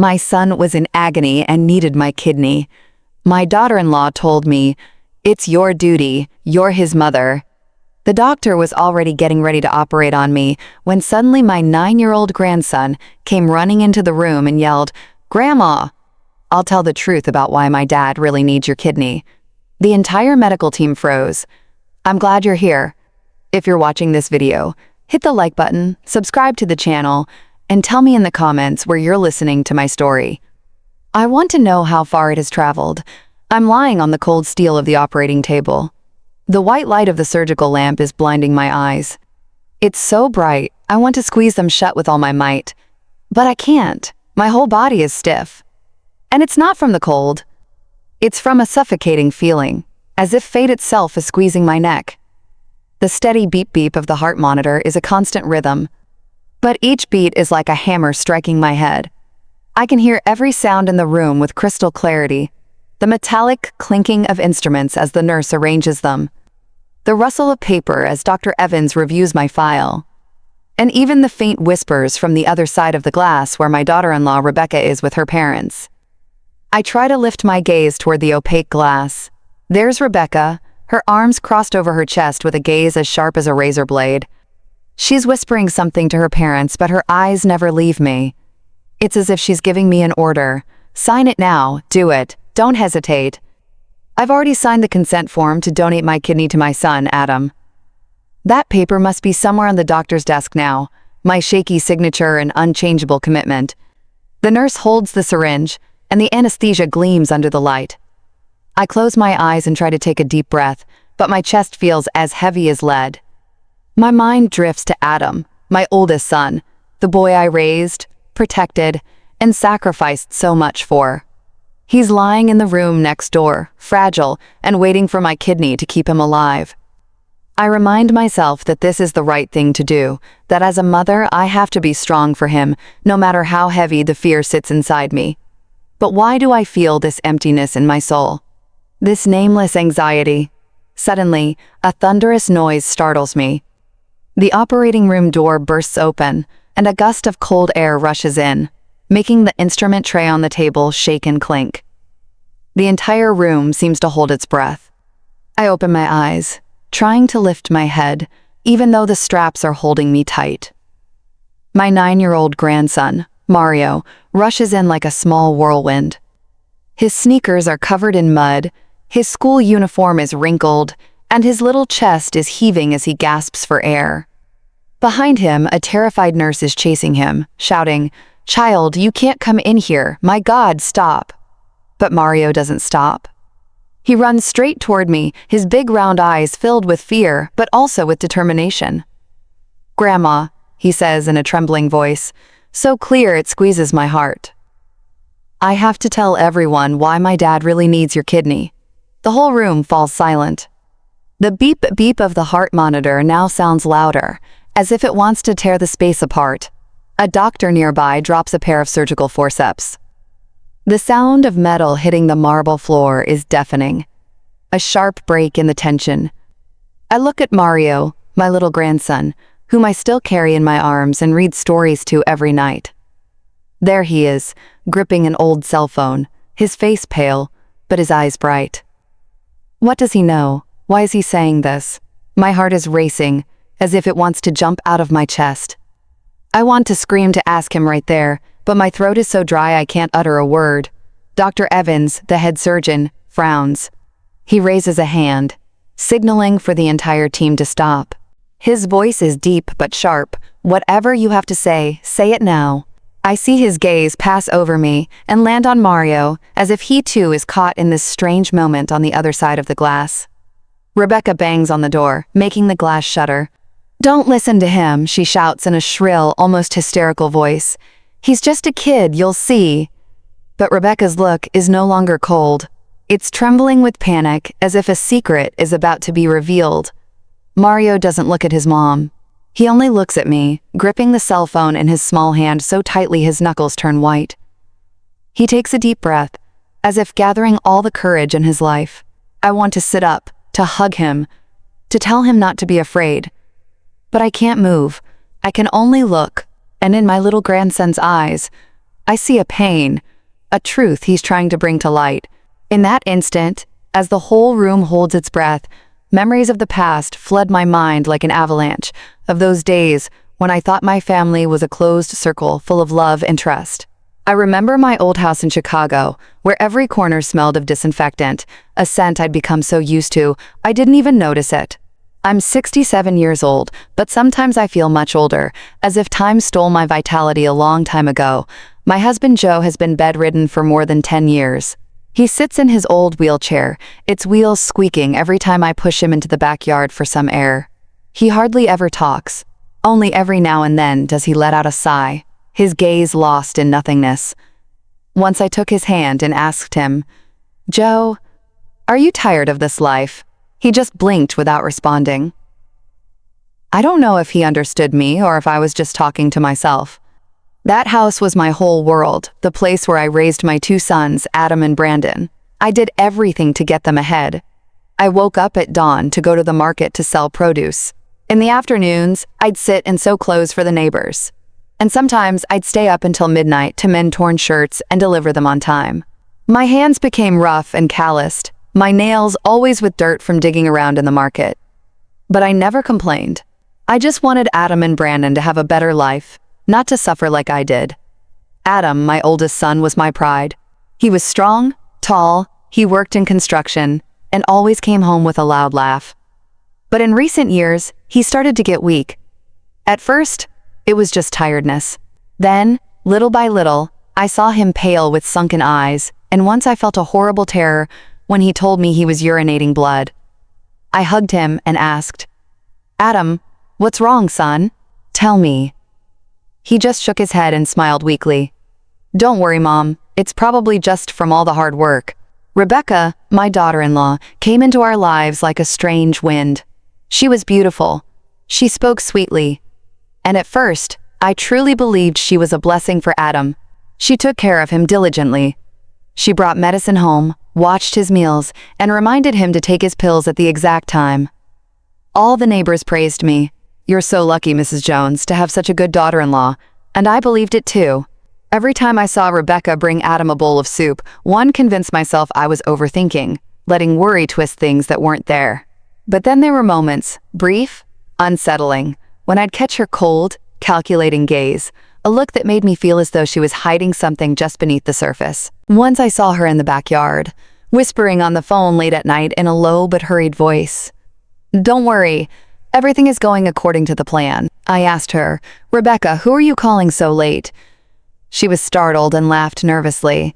My son was in agony and needed my kidney. My daughter-in-law told me, "It's your duty, you're his mother." The doctor was already getting ready to operate on me when suddenly my 9-year-old grandson came running into the room and yelled, "Grandma!" I'll tell the truth about why my dad really needs your kidney. The entire medical team froze. I'm glad you're here. If you're watching this video, hit the like button, subscribe to the channel, and tell me in the comments where you're listening to my story. I want to know how far it has traveled. I'm lying on the cold steel of the operating table. The white light of the surgical lamp is blinding my eyes. It's so bright, I want to squeeze them shut with all my might. But I can't. My whole body is stiff. And it's not from the cold. It's from a suffocating feeling, as if fate itself is squeezing my neck. The steady beep-beep of the heart monitor is a constant rhythm, but each beat is like a hammer striking my head. I can hear every sound in the room with crystal clarity, the metallic clinking of instruments as the nurse arranges them, the rustle of paper as Dr. Evans reviews my file, and even the faint whispers from the other side of the glass where my daughter-in-law Rebecca is with her parents. I try to lift my gaze toward the opaque glass. There's Rebecca, her arms crossed over her chest with a gaze as sharp as a razor blade. She's whispering something to her parents, but her eyes never leave me. It's as if she's giving me an order. Sign it now, do it, don't hesitate. I've already signed the consent form to donate my kidney to my son, Adam. That paper must be somewhere on the doctor's desk now, my shaky signature and unchangeable commitment. The nurse holds the syringe, and the anesthesia gleams under the light. I close my eyes and try to take a deep breath, but my chest feels as heavy as lead. My mind drifts to Adam, my oldest son, the boy I raised, protected, and sacrificed so much for. He's lying in the room next door, fragile, and waiting for my kidney to keep him alive. I remind myself that this is the right thing to do, that as a mother I have to be strong for him, no matter how heavy the fear sits inside me. But why do I feel this emptiness in my soul? This nameless anxiety? Suddenly, a thunderous noise startles me. The operating room door bursts open, and a gust of cold air rushes in, making the instrument tray on the table shake and clink. The entire room seems to hold its breath. I open my eyes, trying to lift my head, even though the straps are holding me tight. My 9-year-old grandson, Mario, rushes in like a small whirlwind. His sneakers are covered in mud, his school uniform is wrinkled, and his little chest is heaving as he gasps for air. Behind him, a terrified nurse is chasing him, shouting, "Child, you can't come in here. My God, stop." But Mario doesn't stop. He runs straight toward me, his big round eyes filled with fear, but also with determination. "Grandma," he says in a trembling voice, so clear it squeezes my heart. "I have to tell everyone why my dad really needs your kidney." The whole room falls silent. The beep-beep of the heart monitor now sounds louder, as if it wants to tear the space apart. A doctor nearby drops a pair of surgical forceps. The sound of metal hitting the marble floor is deafening. A sharp break in the tension. I look at Mario, my little grandson, whom I still carry in my arms and read stories to every night. There he is, gripping an old cell phone, his face pale, but his eyes bright. What does he know? Why is he saying this? My heart is racing, as if it wants to jump out of my chest. I want to scream to ask him right there, but my throat is so dry I can't utter a word. Dr. Evans, the head surgeon, frowns. He raises a hand, signaling for the entire team to stop. His voice is deep but sharp. "Whatever you have to say it now." I see his gaze pass over me and land on Mario, as if he too is caught in this strange moment on the other side of the glass. Rebecca bangs on the door, making the glass shudder. "Don't listen to him," she shouts in a shrill, almost hysterical voice. "He's just a kid, you'll see." But Rebecca's look is no longer cold. It's trembling with panic, as if a secret is about to be revealed. Mario doesn't look at his mom. He only looks at me, gripping the cell phone in his small hand so tightly his knuckles turn white. He takes a deep breath, as if gathering all the courage in his life. I want to sit up, to hug him, to tell him not to be afraid. But I can't move. I can only look, and in my little grandson's eyes, I see a pain, a truth he's trying to bring to light. In that instant, as the whole room holds its breath, memories of the past flood my mind like an avalanche, of those days when I thought my family was a closed circle full of love and trust. I remember my old house in Chicago, where every corner smelled of disinfectant, a scent I'd become so used to, I didn't even notice it. I'm 67 years old, but sometimes I feel much older, as if time stole my vitality a long time ago. My husband Joe has been bedridden for more than 10 years. He sits in his old wheelchair, its wheels squeaking every time I push him into the backyard for some air. He hardly ever talks. Only every now and then does he let out a sigh, his gaze lost in nothingness. Once I took his hand and asked him, "Joe, are you tired of this life?" He just blinked without responding. I don't know if he understood me or if I was just talking to myself. That house was my whole world, the place where I raised my two sons, Adam and Brandon. I did everything to get them ahead. I woke up at dawn to go to the market to sell produce. In the afternoons, I'd sit and sew clothes for the neighbors. And sometimes I'd stay up until midnight to mend torn shirts and deliver them on time. My hands became rough and calloused, my nails always with dirt from digging around in the market. But I never complained. I just wanted Adam and Brandon to have a better life, not to suffer like I did. Adam, my oldest son, was my pride. He was strong, tall, he worked in construction, and always came home with a loud laugh. But in recent years, he started to get weak. At first, it was just tiredness. Then, little by little, I saw him pale with sunken eyes, and once I felt a horrible terror when he told me he was urinating blood. I hugged him and asked, "Adam, what's wrong, son? Tell me." He just shook his head and smiled weakly. "Don't worry, Mom. It's probably just from all the hard work." Rebecca, my daughter-in-law, came into our lives like a strange wind. She was beautiful. She spoke sweetly. And at first, I truly believed she was a blessing for Adam. She took care of him diligently. She brought medicine home, watched his meals, and reminded him to take his pills at the exact time. All the neighbors praised me. "You're so lucky, Mrs. Jones, to have such a good daughter-in-law." And I believed it too. Every time I saw Rebecca bring Adam a bowl of soup, one convinced myself I was overthinking, letting worry twist things that weren't there. But then there were moments, brief, unsettling, when I'd catch her cold, calculating gaze, a look that made me feel as though she was hiding something just beneath the surface. Once I saw her in the backyard, whispering on the phone late at night in a low but hurried voice. "Don't worry, everything is going according to the plan." I asked her, "Rebecca, who are you calling so late?" She was startled and laughed nervously.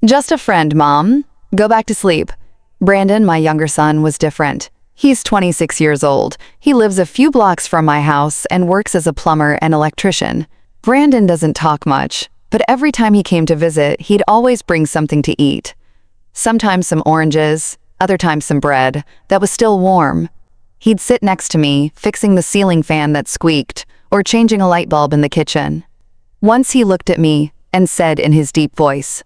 "Just a friend, Mom. Go back to sleep." Brandon, my younger son, was different. He's 26 years old. He lives a few blocks from my house and works as a plumber and electrician. Brandon doesn't talk much, but every time he came to visit, he'd always bring something to eat. Sometimes some oranges, other times some bread that was still warm. He'd sit next to me, fixing the ceiling fan that squeaked, or changing a light bulb in the kitchen. Once he looked at me and said in his deep voice,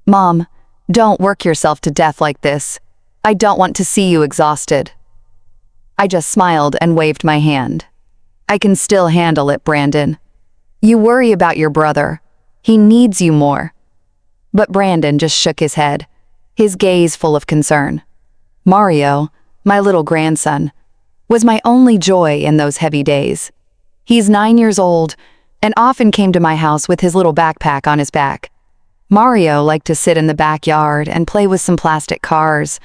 "Mom, don't work yourself to death like this. I don't want to see you exhausted." I just smiled and waved my hand. "I can still handle it, Brandon. You worry about your brother. He needs you more." But Brandon just shook his head, his gaze full of concern. Mario, my little grandson, was my only joy in those heavy days. He's 9 years old and often came to my house with his little backpack on his back. Mario liked to sit in the backyard and play with some plastic cars.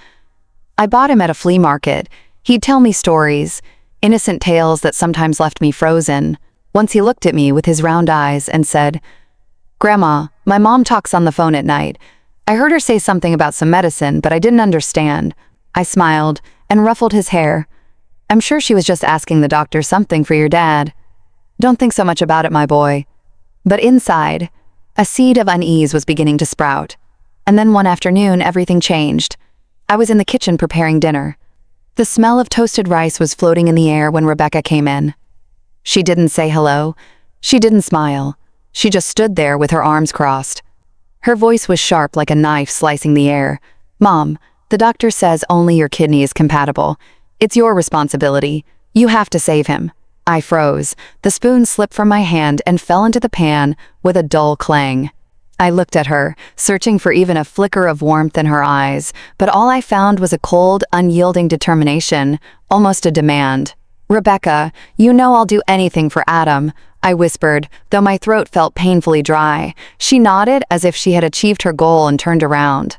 I bought him at a flea market. He'd tell me stories, innocent tales that sometimes left me frozen. Once he looked at me with his round eyes and said, "Grandma, my mom talks on the phone at night. I heard her say something about some medicine, but I didn't understand." I smiled and ruffled his hair. "I'm sure she was just asking the doctor something for your dad. Don't think so much about it, my boy." But inside, a seed of unease was beginning to sprout. And then one afternoon, everything changed. I was in the kitchen preparing dinner. The smell of toasted rice was floating in the air when Rebecca came in. She didn't say hello. She didn't smile. She just stood there with her arms crossed. Her voice was sharp like a knife slicing the air. "Mom, the doctor says only your kidney is compatible. It's your responsibility. You have to save him." I froze. The spoon slipped from my hand and fell into the pan with a dull clang. I looked at her, searching for even a flicker of warmth in her eyes, but all I found was a cold, unyielding determination, almost a demand. "Rebecca, you know I'll do anything for Adam," I whispered, though my throat felt painfully dry. She nodded as if she had achieved her goal and turned around.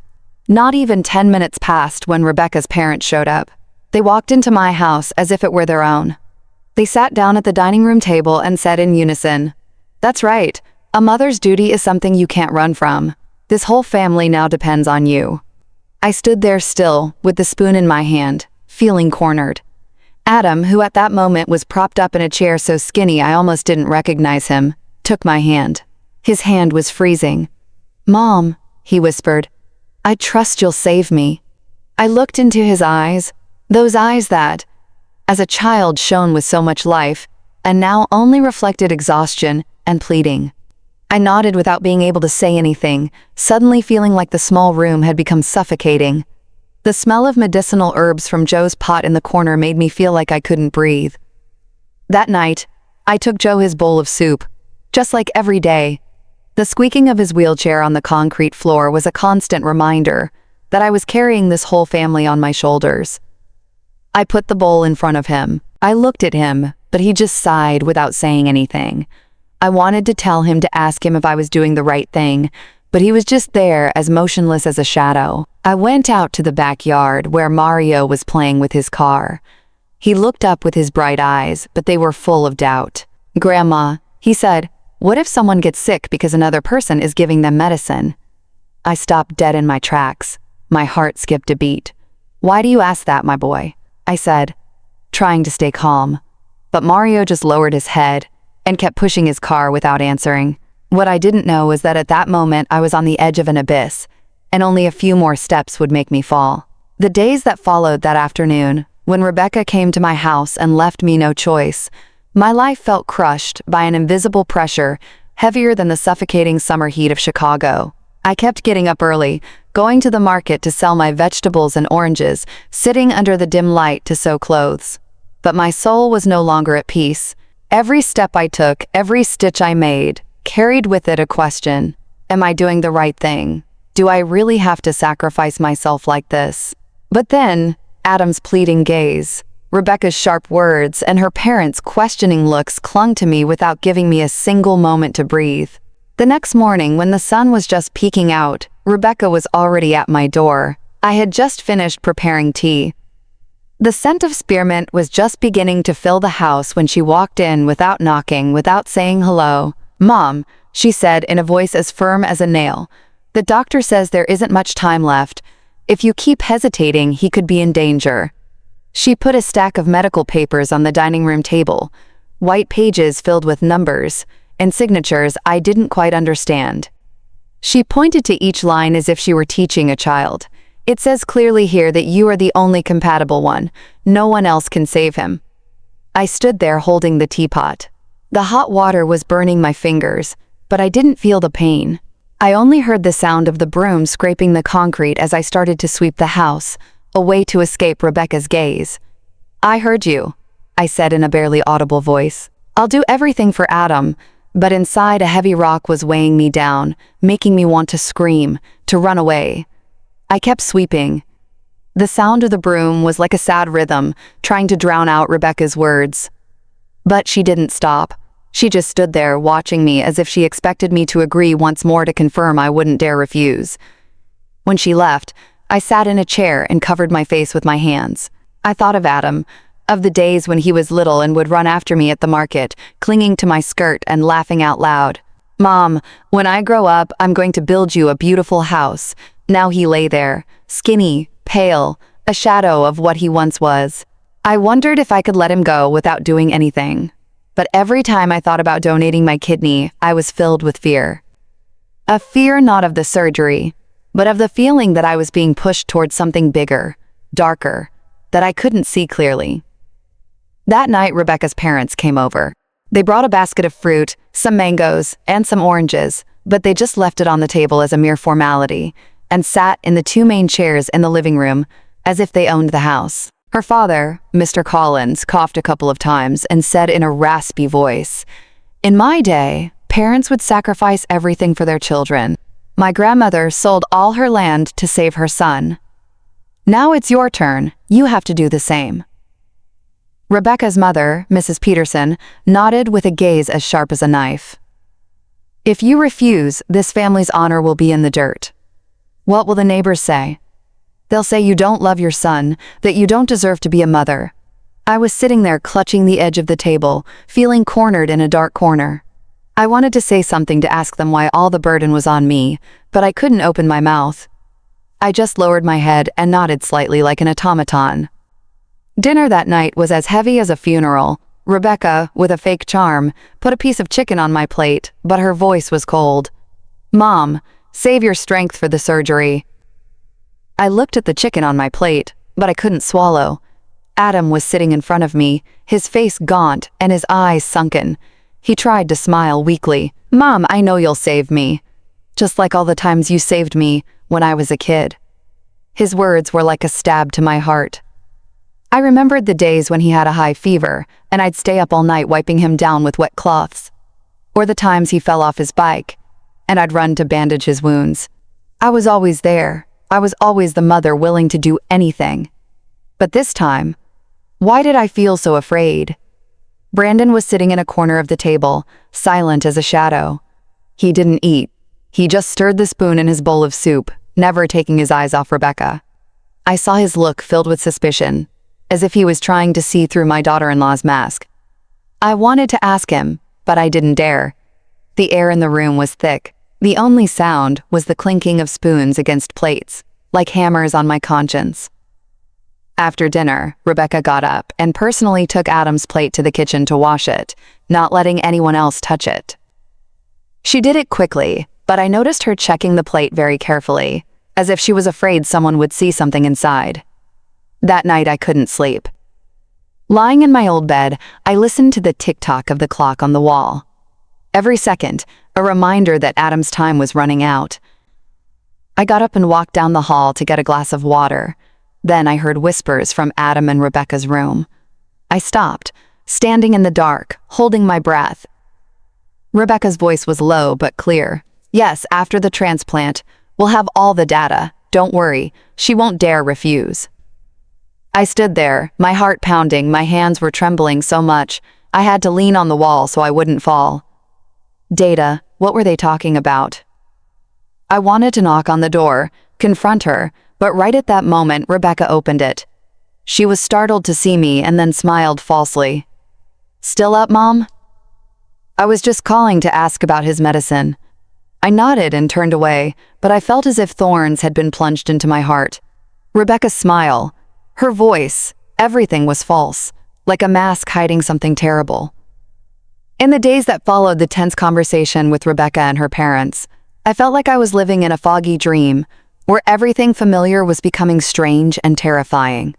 Not even 10 minutes passed when Rebecca's parents showed up. They walked into my house as if it were their own. They sat down at the dining room table and said in unison, "That's right. A mother's duty is something you can't run from. This whole family now depends on you." I stood there still, with the spoon in my hand, feeling cornered. Adam, who at that moment was propped up in a chair so skinny I almost didn't recognize him, took my hand. His hand was freezing. "Mom," he whispered, "I trust you'll save me." I looked into his eyes, those eyes that, as a child, shone with so much life, and now only reflected exhaustion and pleading. I nodded without being able to say anything, suddenly feeling like the small room had become suffocating. The smell of medicinal herbs from Joe's pot in the corner made me feel like I couldn't breathe. That night, I took Joe his bowl of soup, just like every day. The squeaking of his wheelchair on the concrete floor was a constant reminder that I was carrying this whole family on my shoulders. I put the bowl in front of him. I looked at him, but he just sighed without saying anything. I wanted to tell him to ask him if I was doing the right thing, but he was just there, as motionless as a shadow. I went out to the backyard where Mario was playing with his car. He looked up with his bright eyes, but they were full of doubt. "Grandma," he said, "what if someone gets sick because another person is giving them medicine?" I stopped dead in my tracks. My heart skipped a beat. "Why do you ask that, my boy?" I said, trying to stay calm. But Mario just lowered his head and kept pushing his car without answering. What I didn't know was that at that moment I was on the edge of an abyss, and only a few more steps would make me fall. The days that followed that afternoon, when Rebecca came to my house and left me no choice, my life felt crushed by an invisible pressure heavier than the suffocating summer heat of Chicago. I kept getting up early, going to the market to sell my vegetables and oranges, sitting under the dim light to sew clothes. But my soul was no longer at peace. Every step I took, every stitch I made, carried with it a question. Am I doing the right thing? Do I really have to sacrifice myself like this? But then, Adam's pleading gaze, Rebecca's sharp words, and her parents' questioning looks clung to me without giving me a single moment to breathe. The next morning, when the sun was just peeking out, Rebecca was already at my door. I had just finished preparing tea. The scent of spearmint was just beginning to fill the house when she walked in without knocking, without saying hello. "Mom," she said in a voice as firm as a nail, "the doctor says there isn't much time left. If you keep hesitating, he could be in danger." She put a stack of medical papers on the dining room table, white pages filled with numbers and signatures I didn't quite understand. She pointed to each line as if she were teaching a child. "It says clearly here that you are the only compatible one. No one else can save him." I stood there holding the teapot. The hot water was burning my fingers, but I didn't feel the pain. I only heard the sound of the broom scraping the concrete as I started to sweep the house, a way to escape Rebecca's gaze. "I heard you," I said in a barely audible voice. "I'll do everything for Adam," but inside a heavy rock was weighing me down, making me want to scream, to run away. I kept sweeping. The sound of the broom was like a sad rhythm, trying to drown out Rebecca's words. But she didn't stop. She just stood there, watching me as if she expected me to agree once more to confirm I wouldn't dare refuse. When she left, I sat in a chair and covered my face with my hands. I thought of Adam, of the days when he was little and would run after me at the market, clinging to my skirt and laughing out loud. "Mom, when I grow up, I'm going to build you a beautiful house." Now he lay there, skinny, pale, a shadow of what he once was. I wondered if I could let him go without doing anything. But every time I thought about donating my kidney, I was filled with fear. A fear not of the surgery, but of the feeling that I was being pushed towards something bigger, darker, that I couldn't see clearly. That night, Rebecca's parents came over. They brought a basket of fruit, some mangoes, and some oranges, but they just left it on the table as a mere formality, and sat in the two main chairs in the living room, as if they owned the house. Her father, Mr. Collins, coughed a couple of times and said in a raspy voice, "In my day, parents would sacrifice everything for their children. My grandmother sold all her land to save her son. Now it's your turn. You have to do the same." Rebecca's mother, Mrs. Peterson, nodded with a gaze as sharp as a knife. "If you refuse, this family's honor will be in the dirt. What will the neighbors say? They'll say you don't love your son, that you don't deserve to be a mother." I was sitting there clutching the edge of the table, feeling cornered in a dark corner. I wanted to say something to ask them why all the burden was on me, but I couldn't open my mouth. I just lowered my head and nodded slightly like an automaton. Dinner that night was as heavy as a funeral. Rebecca, with a fake charm, put a piece of chicken on my plate, but her voice was cold. "Mom, save your strength for the surgery." I looked at the chicken on my plate, but I couldn't swallow. Adam was sitting in front of me, his face gaunt and his eyes sunken. He tried to smile weakly. "Mom, I know you'll save me. Just like all the times you saved me when I was a kid." His words were like a stab to my heart. I remembered the days when he had a high fever, and I'd stay up all night wiping him down with wet cloths. Or the times he fell off his bike, and I'd run to bandage his wounds. I was always there. I was always the mother willing to do anything. But this time, why did I feel so afraid? Brandon was sitting in a corner of the table, silent as a shadow. He didn't eat. He just stirred the spoon in his bowl of soup, never taking his eyes off Rebecca. I saw his look filled with suspicion, as if he was trying to see through my daughter-in-law's mask. I wanted to ask him, but I didn't dare. The air in the room was thick. The only sound was the clinking of spoons against plates, like hammers on my conscience. After dinner, Rebecca got up and personally took Adam's plate to the kitchen to wash it, not letting anyone else touch it. She did it quickly, but I noticed her checking the plate very carefully, as if she was afraid someone would see something inside. That night I couldn't sleep. Lying in my old bed, I listened to the tick-tock of the clock on the wall. Every second, a reminder that Adam's time was running out. I got up and walked down the hall to get a glass of water. Then I heard whispers from Adam and Rebecca's room. I stopped, standing in the dark, holding my breath. Rebecca's voice was low but clear. "Yes, after the transplant, we'll have all the data. Don't worry, she won't dare refuse." I stood there, my heart pounding, my hands were trembling so much, I had to lean on the wall so I wouldn't fall. Data, what were they talking about? I wanted to knock on the door, confront her, but right at that moment, Rebecca opened it. She was startled to see me and then smiled falsely. "Still up, Mom?" "I was just calling to ask about his medicine." I nodded and turned away, but I felt as if thorns had been plunged into my heart. Rebecca's smile, her voice, everything was false, like a mask hiding something terrible. In the days that followed the tense conversation with Rebecca and her parents, I felt like I was living in a foggy dream, where everything familiar was becoming strange and terrifying.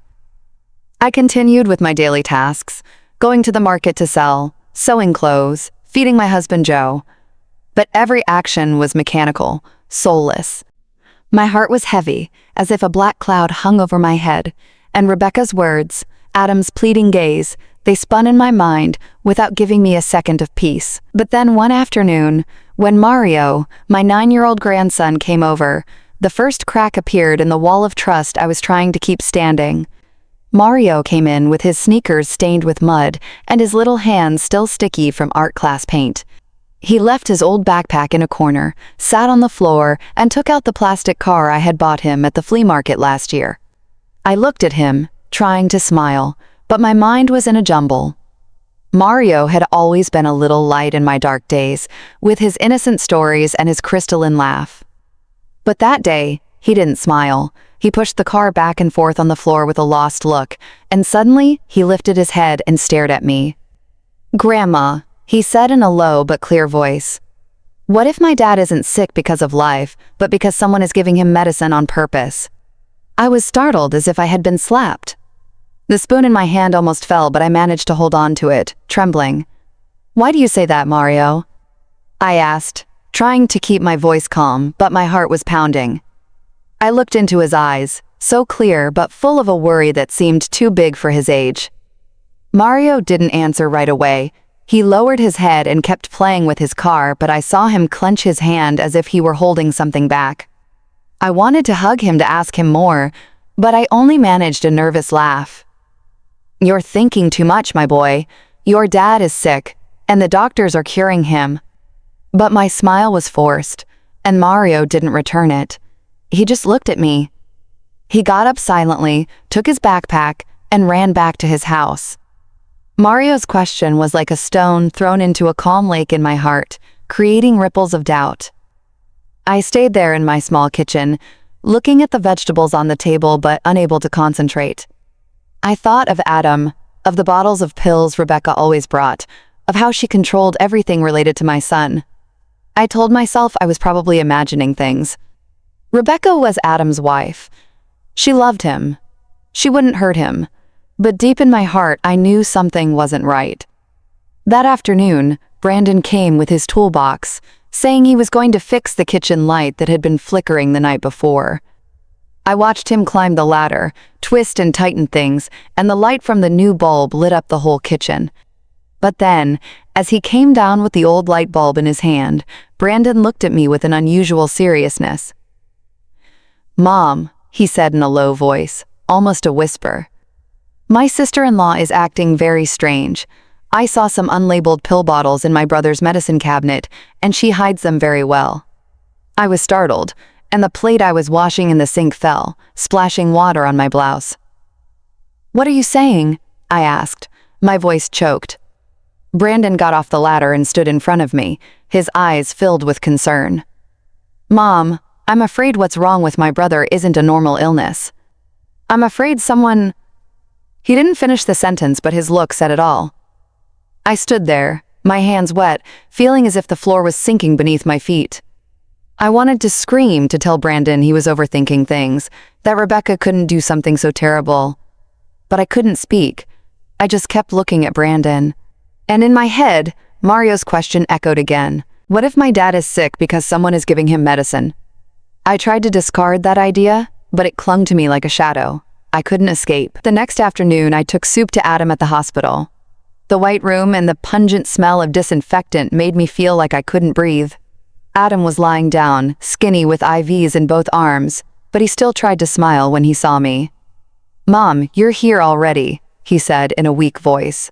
I continued with my daily tasks, going to the market to sell, sewing clothes, feeding my husband Joe. But every action was mechanical, soulless. My heart was heavy, as if a black cloud hung over my head, and Rebecca's words, Adam's pleading gaze, they spun in my mind without giving me a second of peace. But then one afternoon, when Mario, my 9-year-old grandson, came over, the first crack appeared in the wall of trust I was trying to keep standing. Mario came in with his sneakers stained with mud and his little hands still sticky from art class paint. He left his old backpack in a corner, sat on the floor, and took out the plastic car I had bought him at the flea market last year. I looked at him, trying to smile, but my mind was in a jumble. Mario had always been a little light in my dark days, with his innocent stories and his crystalline laugh. But that day, he didn't smile. He pushed the car back and forth on the floor with a lost look, and suddenly, he lifted his head and stared at me. "Grandma," he said in a low but clear voice, "what if my dad isn't sick because of life, but because someone is giving him medicine on purpose?" I was startled as if I had been slapped. The spoon in my hand almost fell, but I managed to hold on to it, trembling. "Why do you say that, Mario?" I asked, trying to keep my voice calm, but my heart was pounding. I looked into his eyes, so clear but full of a worry that seemed too big for his age. Mario didn't answer right away. He lowered his head and kept playing with his car, but I saw him clench his hand as if he were holding something back. I wanted to hug him to ask him more, but I only managed a nervous laugh. "You're thinking too much, my boy. Your dad is sick, and the doctors are curing him." But my smile was forced, and Mario didn't return it. He just looked at me. He got up silently, took his backpack, and ran back to his house. Mario's question was like a stone thrown into a calm lake in my heart, creating ripples of doubt. I stayed there in my small kitchen, looking at the vegetables on the table but unable to concentrate. I thought of Adam, of the bottles of pills Rebecca always brought, of how she controlled everything related to my son. I told myself I was probably imagining things. Rebecca was Adam's wife. She loved him. She wouldn't hurt him. But deep in my heart, I knew something wasn't right. That afternoon, Brandon came with his toolbox, saying he was going to fix the kitchen light that had been flickering the night before. I watched him climb the ladder, twist and tighten things, and the light from the new bulb lit up the whole kitchen. But then, as he came down with the old light bulb in his hand, Brandon looked at me with an unusual seriousness. "Mom," he said in a low voice, almost a whisper. "My sister-in-law is acting very strange. I saw some unlabeled pill bottles in my brother's medicine cabinet, and she hides them very well." I was startled, and the plate I was washing in the sink fell, splashing water on my blouse. "What are you saying?" I asked, my voice choked. Brandon got off the ladder and stood in front of me, his eyes filled with concern. "Mom, I'm afraid what's wrong with my brother isn't a normal illness. I'm afraid someone—" He didn't finish the sentence, but his look said it all. I stood there, my hands wet, feeling as if the floor was sinking beneath my feet. I wanted to scream to tell Brandon he was overthinking things, that Rebecca couldn't do something so terrible. But I couldn't speak. I just kept looking at Brandon. And in my head, Mario's question echoed again. What if my dad is sick because someone is giving him medicine? I tried to discard that idea, but it clung to me like a shadow. I couldn't escape. The next afternoon, I took soup to Adam at the hospital. The white room and the pungent smell of disinfectant made me feel like I couldn't breathe. Adam was lying down, skinny with IVs in both arms, but he still tried to smile when he saw me. "Mom, you're here already," he said in a weak voice.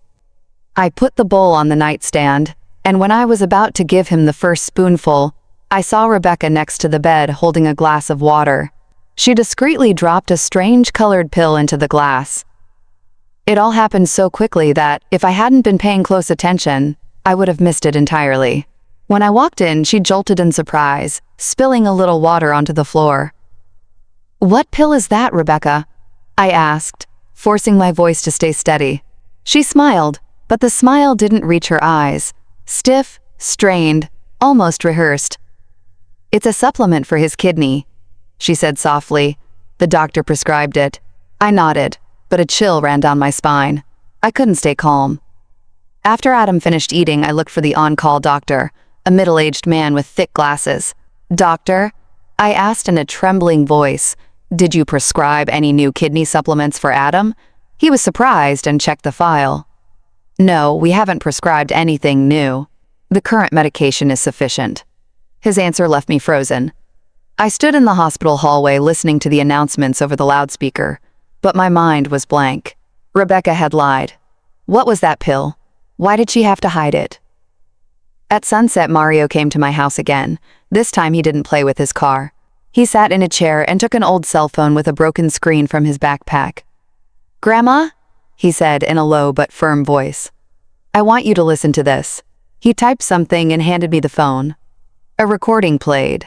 I put the bowl on the nightstand, and when I was about to give him the first spoonful, I saw Rebecca next to the bed holding a glass of water. She discreetly dropped a strange-colored pill into the glass. It all happened so quickly that, if I hadn't been paying close attention, I would have missed it entirely. When I walked in, she jolted in surprise, spilling a little water onto the floor. "What pill is that, Rebecca?" I asked, forcing my voice to stay steady. She smiled, but the smile didn't reach her eyes. Stiff, strained, almost rehearsed. "It's a supplement for his kidney," she said softly. "The doctor prescribed it." I nodded, but a chill ran down my spine. I couldn't stay calm. After Adam finished eating, I looked for the on-call doctor, a middle-aged man with thick glasses. "Doctor?" I asked in a trembling voice. "Did you prescribe any new kidney supplements for Adam?" He was surprised and checked the file. "No, we haven't prescribed anything new. The current medication is sufficient." His answer left me frozen. I stood in the hospital hallway listening to the announcements over the loudspeaker, but my mind was blank. Rebecca had lied. What was that pill? Why did she have to hide it? At sunset, Mario came to my house again. This time he didn't play with his car. He sat in a chair and took an old cell phone with a broken screen from his backpack. "Grandma?" he said in a low but firm voice. "I want you to listen to this." He typed something and handed me the phone. A recording played.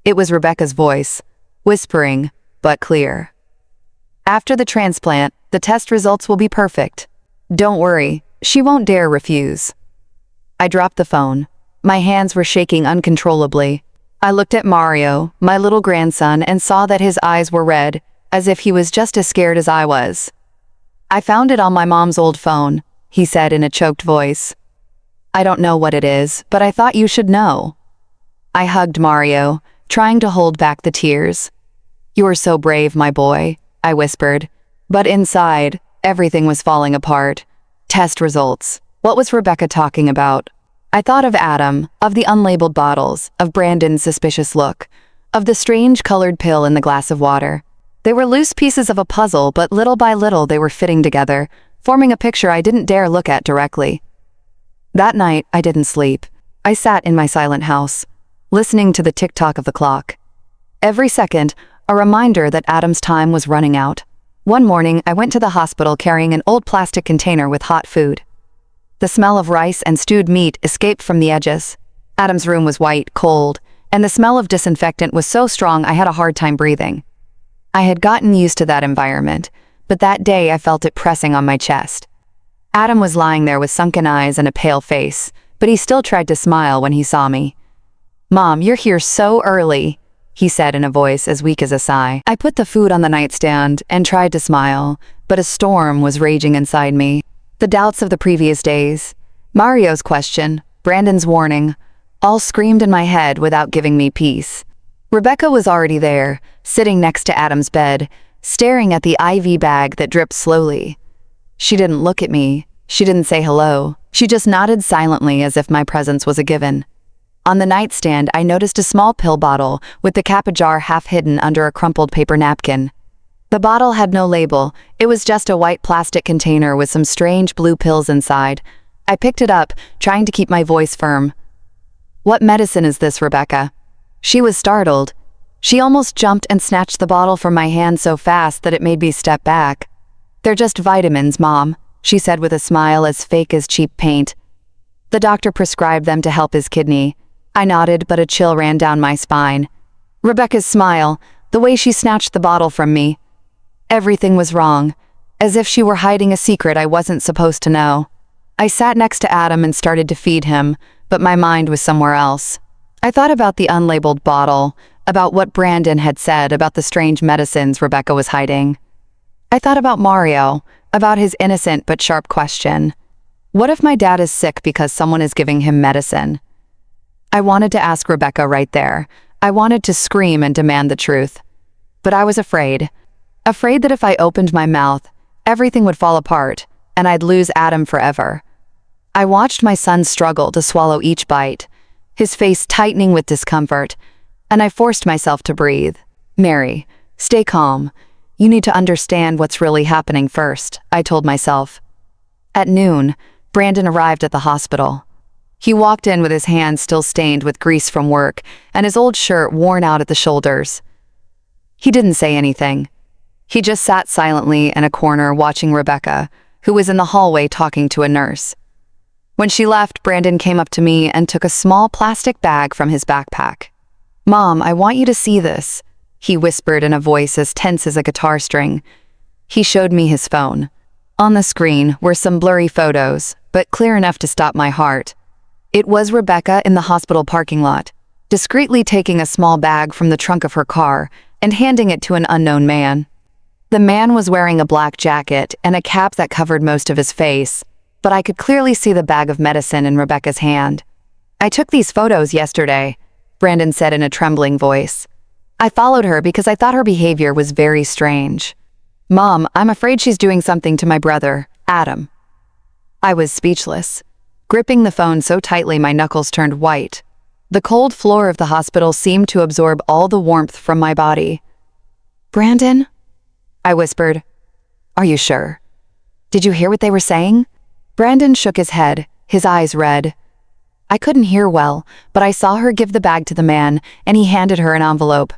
It was Rebecca's voice, whispering, but clear. "After the transplant, the test results will be perfect. Don't worry, she won't dare refuse." I dropped the phone. My hands were shaking uncontrollably. I looked at Mario, my little grandson, and saw that his eyes were red, as if he was just as scared as I was. "I found it on my mom's old phone," he said in a choked voice. "I don't know what it is, but I thought you should know." I hugged Mario, trying to hold back the tears. "You are so brave, my boy," I whispered. But inside, everything was falling apart. Test results. What was Rebecca talking about? I thought of Adam, of the unlabeled bottles, of Brandon's suspicious look, of the strange colored pill in the glass of water. They were loose pieces of a puzzle, but little by little they were fitting together, forming a picture I didn't dare look at directly. That night, I didn't sleep. I sat in my silent house, listening to the tick-tock of the clock. Every second, a reminder that Adam's time was running out. One morning, I went to the hospital carrying an old plastic container with hot food. The smell of rice and stewed meat escaped from the edges. Adam's room was white, cold, and the smell of disinfectant was so strong I had a hard time breathing. I had gotten used to that environment, but that day I felt it pressing on my chest. Adam was lying there with sunken eyes and a pale face, but he still tried to smile when he saw me. "Mom, you're here so early," he said in a voice as weak as a sigh. I put the food on the nightstand and tried to smile, but a storm was raging inside me. The doubts of the previous days, Mario's question, Brandon's warning, all screamed in my head without giving me peace. Rebecca was already there, sitting next to Adam's bed, staring at the IV bag that dripped slowly. She didn't look at me. She didn't say hello. She just nodded silently as if my presence was a given. On the nightstand, I noticed a small pill bottle with the cap jar half hidden under a crumpled paper napkin. The bottle had no label. It was just a white plastic container with some strange blue pills inside. I picked it up, trying to keep my voice firm. "What medicine is this, Rebecca?" She was startled. She almost jumped and snatched the bottle from my hand so fast that it made me step back. "They're just vitamins, Mom," she said with a smile as fake as cheap paint. "The doctor prescribed them to help his kidney." I nodded, but a chill ran down my spine. Rebecca's smile, the way she snatched the bottle from me. Everything was wrong, as if she were hiding a secret I wasn't supposed to know. I sat next to Adam and started to feed him, but my mind was somewhere else. I thought about the unlabeled bottle, about what Brandon had said about the strange medicines Rebecca was hiding. I thought about Mario, about his innocent but sharp question. What if my dad is sick because someone is giving him medicine? I wanted to ask Rebecca right there. I wanted to scream and demand the truth. But I was afraid. Afraid that if I opened my mouth, everything would fall apart, and I'd lose Adam forever. I watched my son struggle to swallow each bite, his face tightening with discomfort, and I forced myself to breathe. "Mary, stay calm. You need to understand what's really happening first," I told myself. At noon, Brandon arrived at the hospital. He walked in with his hands still stained with grease from work and his old shirt worn out at the shoulders. He didn't say anything. He just sat silently in a corner watching Rebecca, who was in the hallway talking to a nurse. When she left, Brandon came up to me and took a small plastic bag from his backpack. "Mom, I want you to see this," he whispered in a voice as tense as a guitar string. He showed me his phone. On the screen were some blurry photos, but clear enough to stop my heart. It was Rebecca in the hospital parking lot, discreetly taking a small bag from the trunk of her car and handing it to an unknown man. The man was wearing a black jacket and a cap that covered most of his face, but I could clearly see the bag of medicine in Rebecca's hand. "I took these photos yesterday," Brandon said in a trembling voice. "I followed her because I thought her behavior was very strange. Mom, I'm afraid she's doing something to my brother, Adam." I was speechless, gripping the phone so tightly my knuckles turned white. The cold floor of the hospital seemed to absorb all the warmth from my body. "Brandon?" I whispered. "Are you sure? Did you hear what they were saying?" Brandon shook his head, his eyes red. I couldn't hear well, but I saw her give the bag to the man, and he handed her an envelope.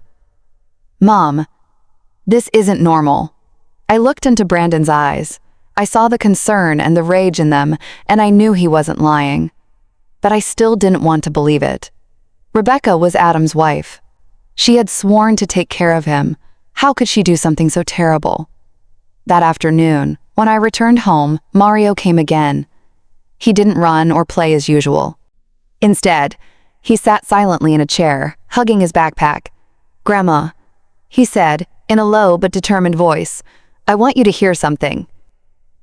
"Mom, this isn't normal." I looked into Brandon's eyes. I saw the concern and the rage in them, and I knew he wasn't lying. But I still didn't want to believe it. Rebecca was Adam's wife. She had sworn to take care of him. How could she do something so terrible? That afternoon, when I returned home, Mario came again. He didn't run or play as usual. Instead, he sat silently in a chair, hugging his backpack. "Grandma," he said, in a low but determined voice, "I want you to hear something."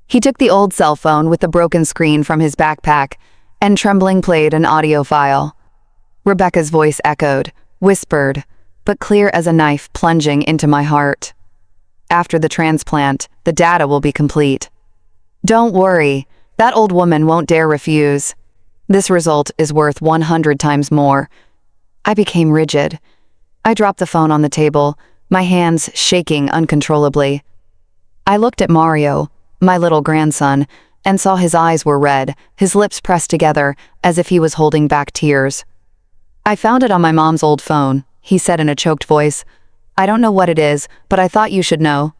He took the old cell phone with the broken screen from his backpack and trembling played an audio file. Rebecca's voice echoed, whispered, but clear as a knife plunging into my heart. After the transplant, the data will be complete. Don't worry, that old woman won't dare refuse. This result is worth 100 times more. I became rigid. I dropped the phone on the table, my hands shaking uncontrollably. I looked at Mario, my little grandson, and saw his eyes were red, his lips pressed together, as if he was holding back tears. "I found it on my mom's old phone," he said in a choked voice. "I don't know what it is, but I thought you should know."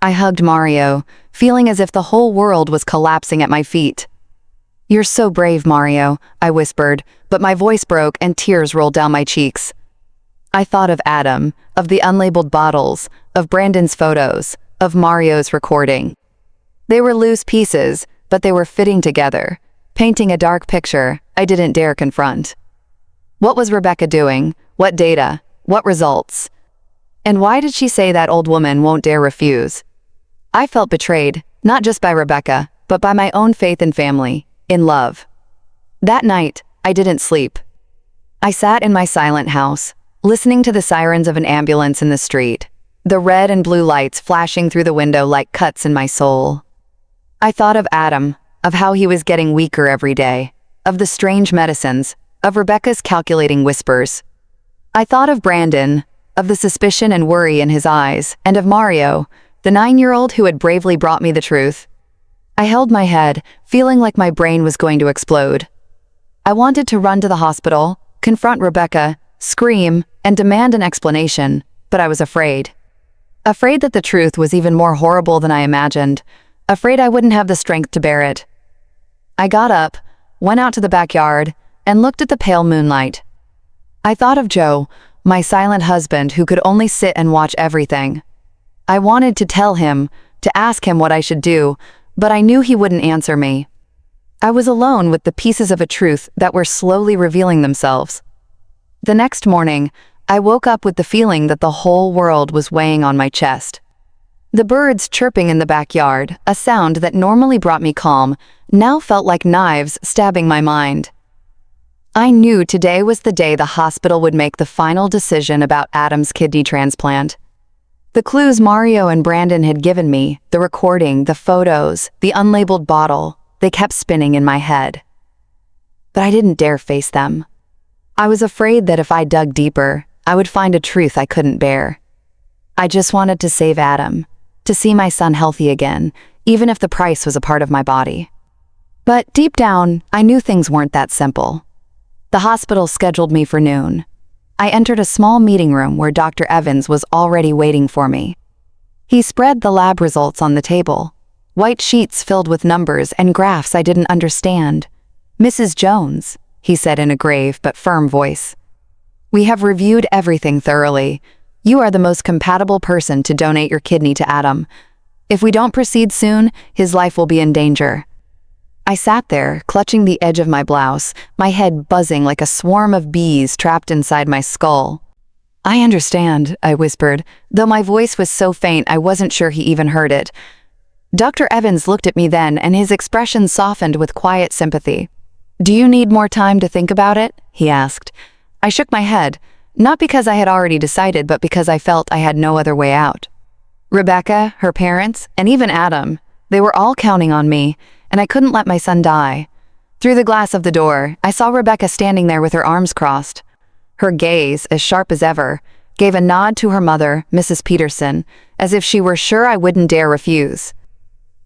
I hugged Mario, feeling as if the whole world was collapsing at my feet. "You're so brave, Mario," I whispered, but my voice broke and tears rolled down my cheeks. I thought of Adam, of the unlabeled bottles, of Brandon's photos, of Mario's recording. They were loose pieces, but they were fitting together, painting a dark picture I didn't dare confront. What was Rebecca doing? What data? What results? And why did she say that old woman won't dare refuse? I felt betrayed, not just by Rebecca, but by my own faith and family, in love. That night, I didn't sleep. I sat in my silent house, listening to the sirens of an ambulance in the street, the red and blue lights flashing through the window like cuts in my soul. I thought of Adam, of how he was getting weaker every day, of the strange medicines, of Rebecca's calculating whispers. I thought of Brandon, of the suspicion and worry in his eyes, and of Mario, the 9-year-old who had bravely brought me the truth. I held my head, feeling like my brain was going to explode. I wanted to run to the hospital, confront Rebecca, scream, and demand an explanation, but I was afraid. Afraid that the truth was even more horrible than I imagined, afraid I wouldn't have the strength to bear it. I got up, went out to the backyard, and looked at the pale moonlight. I thought of Joe, my silent husband who could only sit and watch everything. I wanted to tell him, to ask him what I should do, but I knew he wouldn't answer me. I was alone with the pieces of a truth that were slowly revealing themselves. The next morning, I woke up with the feeling that the whole world was weighing on my chest. The birds chirping in the backyard, a sound that normally brought me calm, now felt like knives stabbing my mind. I knew today was the day the hospital would make the final decision about Adam's kidney transplant. The clues Mario and Brandon had given me, the recording, the photos, the unlabeled bottle, they kept spinning in my head. But I didn't dare face them. I was afraid that if I dug deeper, I would find a truth I couldn't bear. I just wanted to save Adam, to see my son healthy again, even if the price was a part of my body. But deep down, I knew things weren't that simple. The hospital scheduled me for noon. I entered a small meeting room where Dr. Evans was already waiting for me. He spread the lab results on the table, white sheets filled with numbers and graphs I didn't understand. "Mrs. Jones," he said in a grave but firm voice, "we have reviewed everything thoroughly. You are the most compatible person to donate your kidney to Adam. If we don't proceed soon, his life will be in danger." I sat there, clutching the edge of my blouse, my head buzzing like a swarm of bees trapped inside my skull. "I understand," I whispered, though my voice was so faint I wasn't sure he even heard it. Dr. Evans looked at me then, and his expression softened with quiet sympathy. "Do you need more time to think about it?" he asked. I shook my head, not because I had already decided, but because I felt I had no other way out. Rebecca, her parents, and even Adam, they were all counting on me, and I couldn't let my son die. Through the glass of the door, I saw Rebecca standing there with her arms crossed. Her gaze, as sharp as ever, gave a nod to her mother, Mrs. Peterson, as if she were sure I wouldn't dare refuse.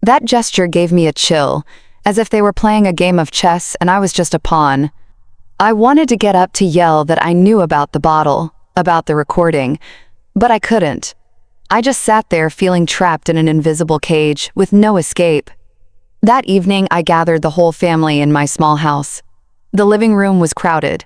That gesture gave me a chill, as if they were playing a game of chess and I was just a pawn. I wanted to get up to yell that I knew about the bottle, about the recording, but I couldn't. I just sat there feeling trapped in an invisible cage with no escape. That evening, I gathered the whole family in my small house. The living room was crowded.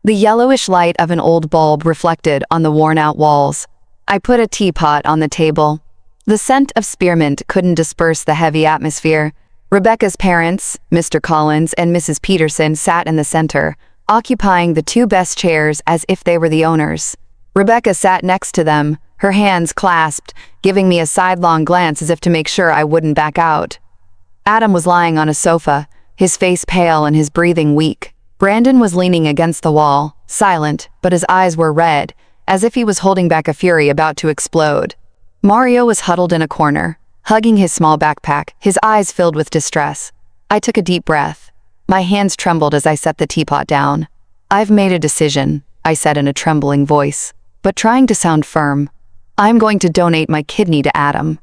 The yellowish light of an old bulb reflected on the worn-out walls. I put a teapot on the table. The scent of spearmint couldn't disperse the heavy atmosphere. Rebecca's parents, Mr. Collins and Mrs. Peterson, sat in the center, occupying the two best chairs as if they were the owners. Rebecca sat next to them, her hands clasped, giving me a sidelong glance as if to make sure I wouldn't back out. Adam was lying on a sofa, his face pale and his breathing weak. Brandon was leaning against the wall, silent, but his eyes were red, as if he was holding back a fury about to explode. Mario was huddled in a corner, hugging his small backpack, his eyes filled with distress. I took a deep breath. My hands trembled as I set the teapot down. "I've made a decision," I said in a trembling voice, but trying to sound firm. "I'm going to donate my kidney to Adam."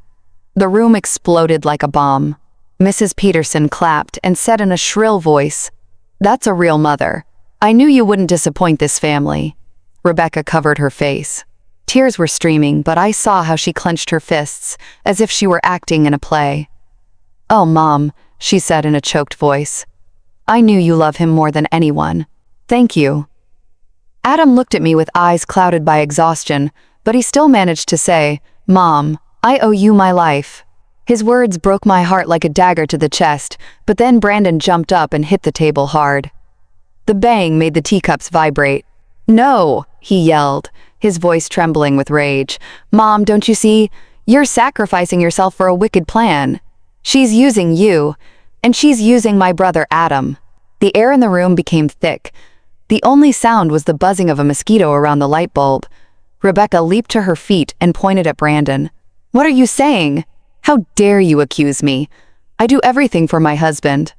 The room exploded like a bomb. Mrs. Peterson clapped and said in a shrill voice, "That's a real mother. I knew you wouldn't disappoint this family." Rebecca covered her face. Tears were streaming, but I saw how she clenched her fists, as if she were acting in a play. "Oh, Mom," she said in a choked voice. "I knew you love him more than anyone. Thank you." Adam looked at me with eyes clouded by exhaustion, but he still managed to say, "Mom, I owe you my life." His words broke my heart like a dagger to the chest, but then Brandon jumped up and hit the table hard. The bang made the teacups vibrate. "No," he yelled, his voice trembling with rage. "Mom, don't you see? You're sacrificing yourself for a wicked plan. She's using you, and she's using my brother Adam." The air in the room became thick. The only sound was the buzzing of a mosquito around the light bulb. Rebecca leaped to her feet and pointed at Brandon. "What are you saying? How dare you accuse me? I do everything for my husband."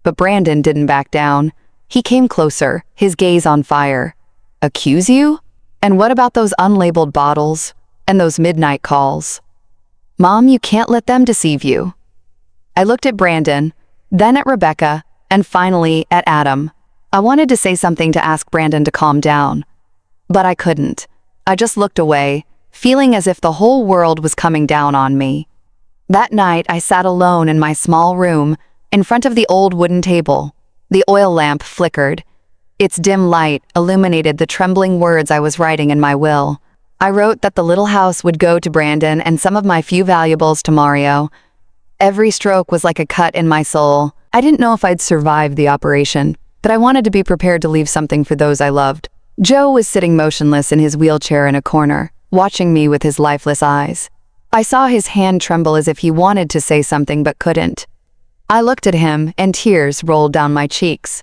But Brandon didn't back down. He came closer, his gaze on fire. "Accuse you? And what about those unlabeled bottles? And those midnight calls? Mom, you can't let them deceive you." I looked at Brandon, then at Rebecca, and finally at Adam. I wanted to say something to ask Brandon to calm down, but I couldn't. I just looked away, feeling as if the whole world was coming down on me. That night, I sat alone in my small room, in front of the old wooden table. The oil lamp flickered. Its dim light illuminated the trembling words I was writing in my will. I wrote that the little house would go to Brandon and some of my few valuables to Mario. Every stroke was like a cut in my soul. I didn't know if I'd survive the operation, but I wanted to be prepared to leave something for those I loved. Joe was sitting motionless in his wheelchair in a corner, watching me with his lifeless eyes. I saw his hand tremble as if he wanted to say something but couldn't. I looked at him, and tears rolled down my cheeks.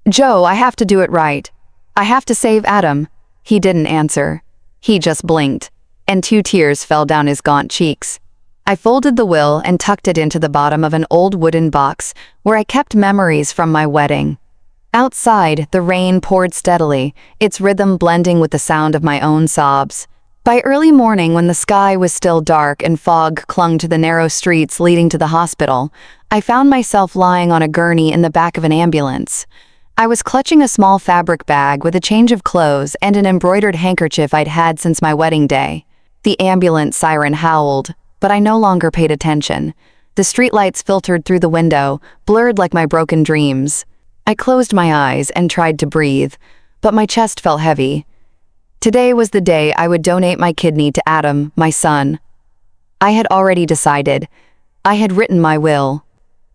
"Joe, I have to do it right. I have to save Adam." He didn't answer. He just blinked, and 2 tears fell down his gaunt cheeks. I folded the will and tucked it into the bottom of an old wooden box where I kept memories from my wedding. Outside, the rain poured steadily, its rhythm blending with the sound of my own sobs. By early morning, when the sky was still dark and fog clung to the narrow streets leading to the hospital, I found myself lying on a gurney in the back of an ambulance. I was clutching a small fabric bag with a change of clothes and an embroidered handkerchief I'd had since my wedding day. The ambulance siren howled, but I no longer paid attention. The streetlights filtered through the window, blurred like my broken dreams. I closed my eyes and tried to breathe, but my chest felt heavy. Today was the day I would donate my kidney to Adam, my son. I had already decided. I had written my will.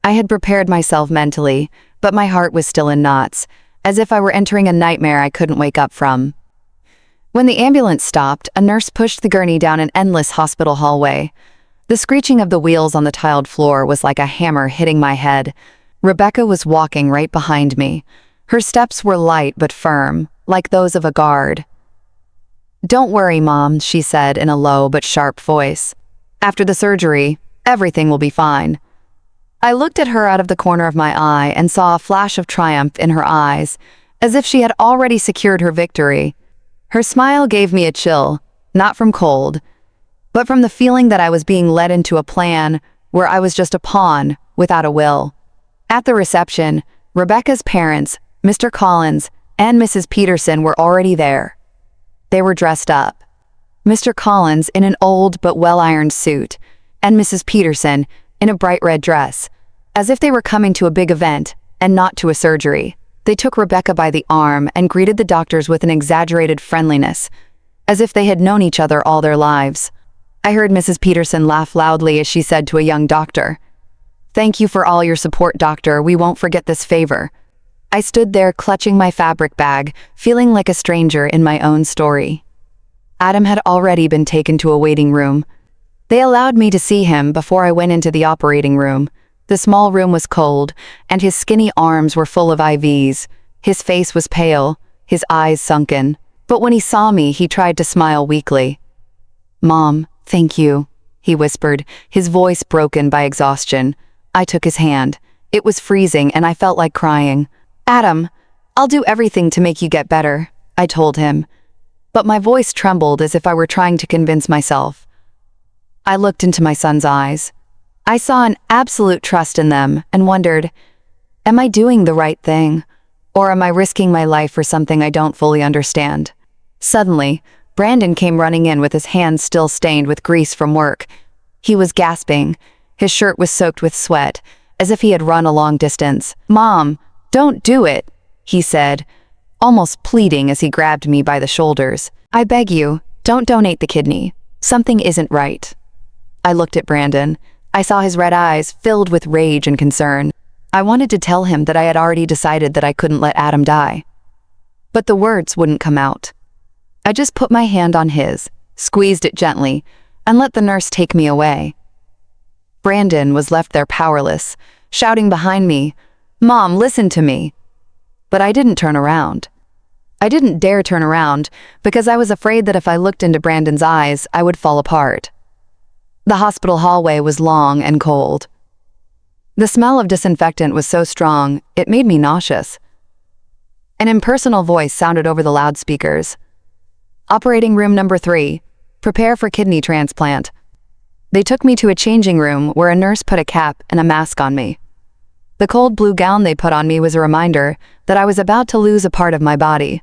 I had prepared myself mentally, but my heart was still in knots, as if I were entering a nightmare I couldn't wake up from. When the ambulance stopped, a nurse pushed the gurney down an endless hospital hallway. The screeching of the wheels on the tiled floor was like a hammer hitting my head. Rebecca was walking right behind me. Her steps were light but firm, like those of a guard. "Don't worry, Mom," she said in a low but sharp voice. "After the surgery, everything will be fine." I looked at her out of the corner of my eye and saw a flash of triumph in her eyes, as if she had already secured her victory. Her smile gave me a chill, not from cold, but from the feeling that I was being led into a plan where I was just a pawn without a will. At the reception, Rebecca's parents, Mr. Collins, and Mrs. Peterson were already there. They were dressed up. Mr. Collins in an old but well-ironed suit, and Mrs. Peterson in a bright red dress, as if they were coming to a big event and not to a surgery. They took Rebecca by the arm and greeted the doctors with an exaggerated friendliness, as if they had known each other all their lives. I heard Mrs. Peterson laugh loudly as she said to a young doctor, "Thank you for all your support, doctor. We won't forget this favor." I stood there clutching my fabric bag, feeling like a stranger in my own story. Adam had already been taken to a waiting room. They allowed me to see him before I went into the operating room. The small room was cold, and his skinny arms were full of IVs. His face was pale, his eyes sunken. But when he saw me, he tried to smile weakly. "Mom, thank you," he whispered, his voice broken by exhaustion. I took his hand. It was freezing and I felt like crying. "Adam, I'll do everything to make you get better," I told him. But my voice trembled as if I were trying to convince myself. I looked into my son's eyes. I saw an absolute trust in them and wondered, am I doing the right thing? Or am I risking my life for something I don't fully understand? Suddenly, Brandon came running in with his hands still stained with grease from work. He was gasping. His shirt was soaked with sweat, as if he had run a long distance. "Mom, don't do it," he said, almost pleading as he grabbed me by the shoulders. "I beg you, don't donate the kidney. Something isn't right." I looked at Brandon. I saw his red eyes filled with rage and concern. I wanted to tell him that I had already decided that I couldn't let Adam die. But the words wouldn't come out. I just put my hand on his, squeezed it gently, and let the nurse take me away. Brandon was left there powerless, shouting behind me, "Mom, listen to me." But I didn't turn around. I didn't dare turn around because I was afraid that if I looked into Brandon's eyes, I would fall apart. The hospital hallway was long and cold. The smell of disinfectant was so strong, it made me nauseous. An impersonal voice sounded over the loudspeakers. "Operating room number 3. Prepare for kidney transplant." They took me to a changing room where a nurse put a cap and a mask on me. The cold blue gown they put on me was a reminder that I was about to lose a part of my body.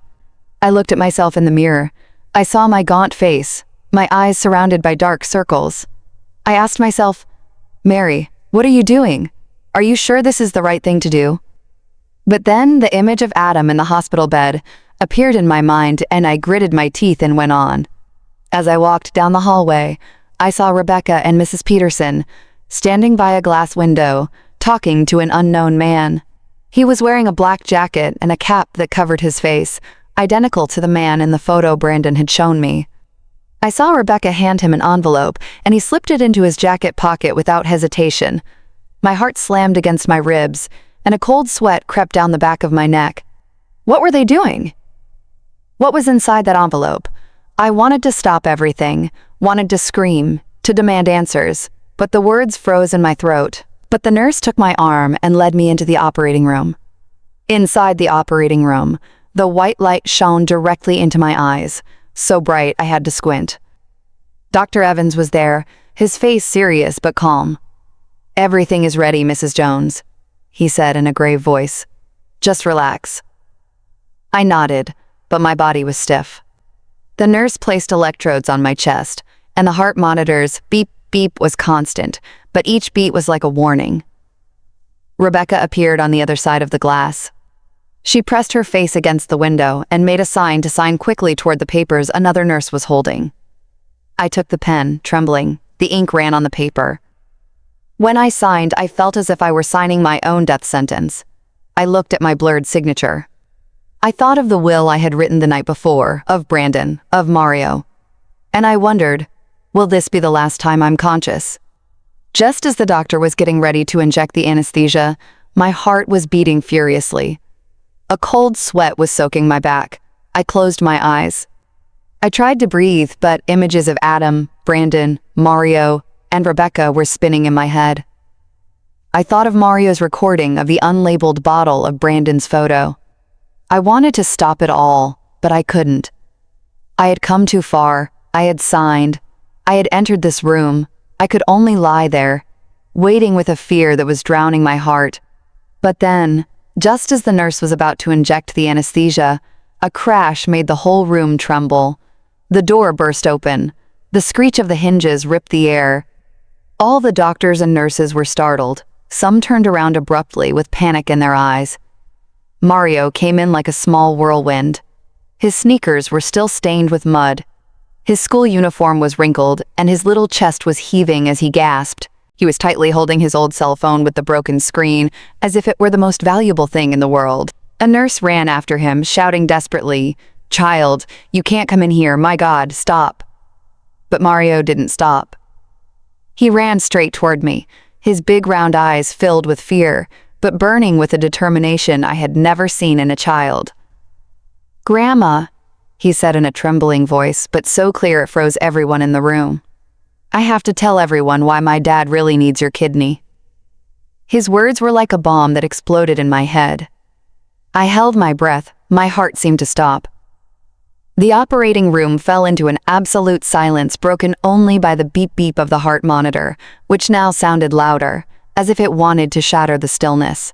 I looked at myself in the mirror. I saw my gaunt face, my eyes surrounded by dark circles. I asked myself, "Mary, what are you doing? Are you sure this is the right thing to do?" But then the image of Adam in the hospital bed appeared in my mind and I gritted my teeth and went on. As I walked down the hallway, I saw Rebecca and Mrs. Peterson standing by a glass window, talking to an unknown man. He was wearing a black jacket and a cap that covered his face, identical to the man in the photo Brandon had shown me. I saw Rebecca hand him an envelope, and he slipped it into his jacket pocket without hesitation. My heart slammed against my ribs, and a cold sweat crept down the back of my neck. What were they doing? What was inside that envelope? I wanted to stop everything, wanted to scream, to demand answers, but the words froze in my throat. But the nurse took my arm and led me into the operating room. Inside the operating room, the white light shone directly into my eyes, so bright I had to squint. Dr. Evans was there, his face serious but calm. "Everything is ready, Mrs. Jones," he said in a grave voice. "Just relax." I nodded, but my body was stiff. The nurse placed electrodes on my chest, and the heart monitor's beep beep was constant, but each beat was like a warning. Rebecca appeared on the other side of the glass. She pressed her face against the window and made a sign to sign quickly toward the papers another nurse was holding. I took the pen, trembling. The ink ran on the paper. When I signed, I felt as if I were signing my own death sentence. I looked at my blurred signature. I thought of the will I had written the night before, of Brandon, of Mario. And I wondered, will this be the last time I'm conscious? Just as the doctor was getting ready to inject the anesthesia, my heart was beating furiously. A cold sweat was soaking my back. I closed my eyes. I tried to breathe, but images of Adam, Brandon, Mario, and Rebecca were spinning in my head. I thought of Mario's recording of the unlabeled bottle of Brandon's photo. I wanted to stop it all, but I couldn't. I had come too far. I had signed. I had entered this room. I could only lie there, waiting with a fear that was drowning my heart. But then, just as the nurse was about to inject the anesthesia, a crash made the whole room tremble. The door burst open. The screech of the hinges ripped the air. All the doctors and nurses were startled. Some turned around abruptly with panic in their eyes. Mario came in like a small whirlwind. His sneakers were still stained with mud. His school uniform was wrinkled, and his little chest was heaving as he gasped. He was tightly holding his old cell phone with the broken screen, as if it were the most valuable thing in the world. A nurse ran after him, shouting desperately, "Child, you can't come in here, my God, stop." But Mario didn't stop. He ran straight toward me, his big round eyes filled with fear, but burning with a determination I had never seen in a child. "Grandma," he said in a trembling voice, but so clear it froze everyone in the room. "I have to tell everyone why my dad really needs your kidney." His words were like a bomb that exploded in my head. I held my breath, my heart seemed to stop. The operating room fell into an absolute silence broken only by the beep-beep of the heart monitor, which now sounded louder, as if it wanted to shatter the stillness.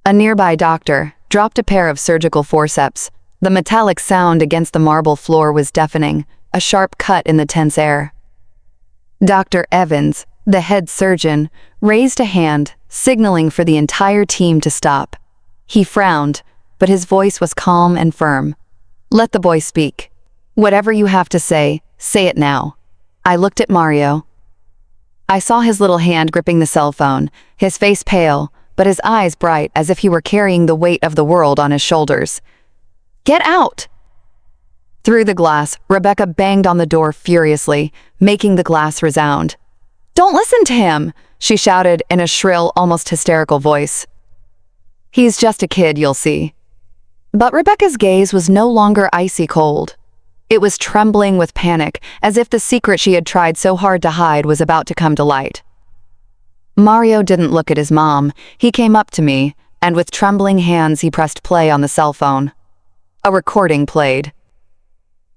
A nearby doctor dropped a pair of surgical forceps. The metallic sound against the marble floor was deafening, a sharp cut in the tense air. Dr. Evans, the head surgeon, raised a hand, signaling for the entire team to stop. He frowned, but his voice was calm and firm. "Let the boy speak. Whatever you have to say it now." I looked at Mario. I saw his little hand gripping the cell phone, his face pale, but his eyes bright as if he were carrying the weight of the world on his shoulders. "Get out!" Through the glass, Rebecca banged on the door furiously, making the glass resound. "Don't listen to him!" she shouted in a shrill, almost hysterical voice. "He's just a kid, you'll see." But Rebecca's gaze was no longer icy cold. It was trembling with panic, as if the secret she had tried so hard to hide was about to come to light. Mario didn't look at his mom. He came up to me, and with trembling hands he pressed play on the cell phone. A recording played.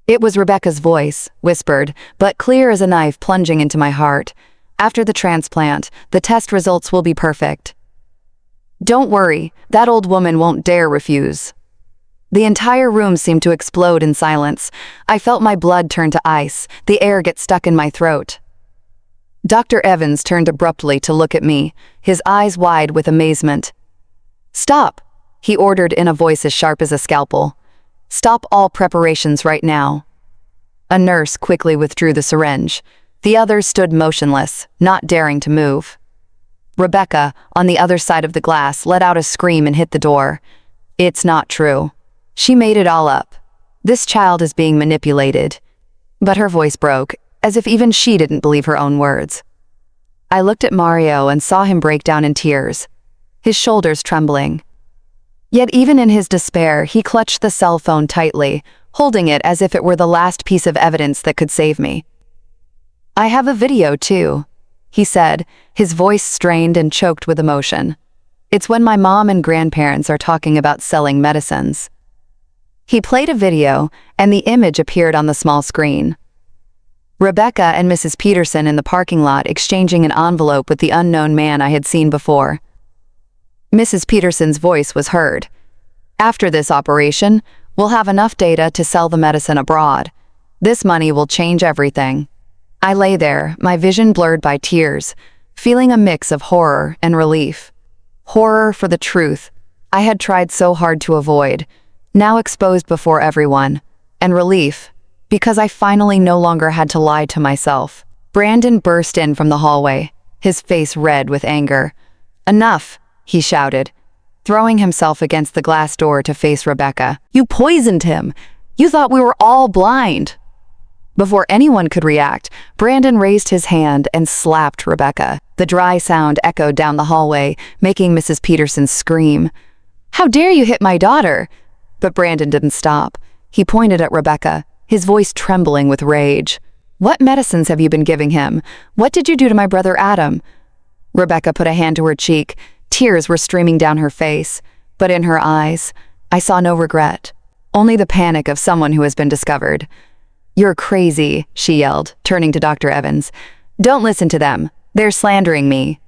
It was Rebecca's voice, whispered, but clear as a knife plunging into my heart. "After the transplant, the test results will be perfect. Don't worry, that old woman won't dare refuse." The entire room seemed to explode in silence. I felt my blood turn to ice, the air get stuck in my throat. Dr. Evans turned abruptly to look at me, his eyes wide with amazement. "Stop," he ordered in a voice as sharp as a scalpel. "Stop all preparations right now." A nurse quickly withdrew the syringe. The others stood motionless, not daring to move. Rebecca, on the other side of the glass, let out a scream and hit the door. "It's not true. She made it all up. This child is being manipulated." But her voice broke, as if even she didn't believe her own words. I looked at Mario and saw him break down in tears, his shoulders trembling. Yet even in his despair, he clutched the cell phone tightly, holding it as if it were the last piece of evidence that could save me. "I have a video, too," he said, his voice strained and choked with emotion. "It's when my mom and grandparents are talking about selling medicines." He played a video, and the image appeared on the small screen. Rebecca and Mrs. Peterson in the parking lot exchanging an envelope with the unknown man I had seen before. Mrs. Peterson's voice was heard. "After this operation, we'll have enough data to sell the medicine abroad. This money will change everything." I lay there, my vision blurred by tears, feeling a mix of horror and relief. Horror for the truth I had tried so hard to avoid, now exposed before everyone, and relief because I finally no longer had to lie to myself. Brandon burst in from the hallway, his face red with anger. "Enough," he shouted, throwing himself against the glass door to face Rebecca. "You poisoned him. You thought we were all blind." Before anyone could react, Brandon raised his hand and slapped Rebecca. The dry sound echoed down the hallway, making Mrs. Peterson scream. "How dare you hit my daughter?" But Brandon didn't stop. He pointed at Rebecca, his voice trembling with rage. "What medicines have you been giving him? What did you do to my brother Adam?" Rebecca put a hand to her cheek. Tears were streaming down her face, but in her eyes, I saw no regret, only the panic of someone who has been discovered. "You're crazy," she yelled, turning to Dr. Evans. "Don't listen to them. They're slandering me."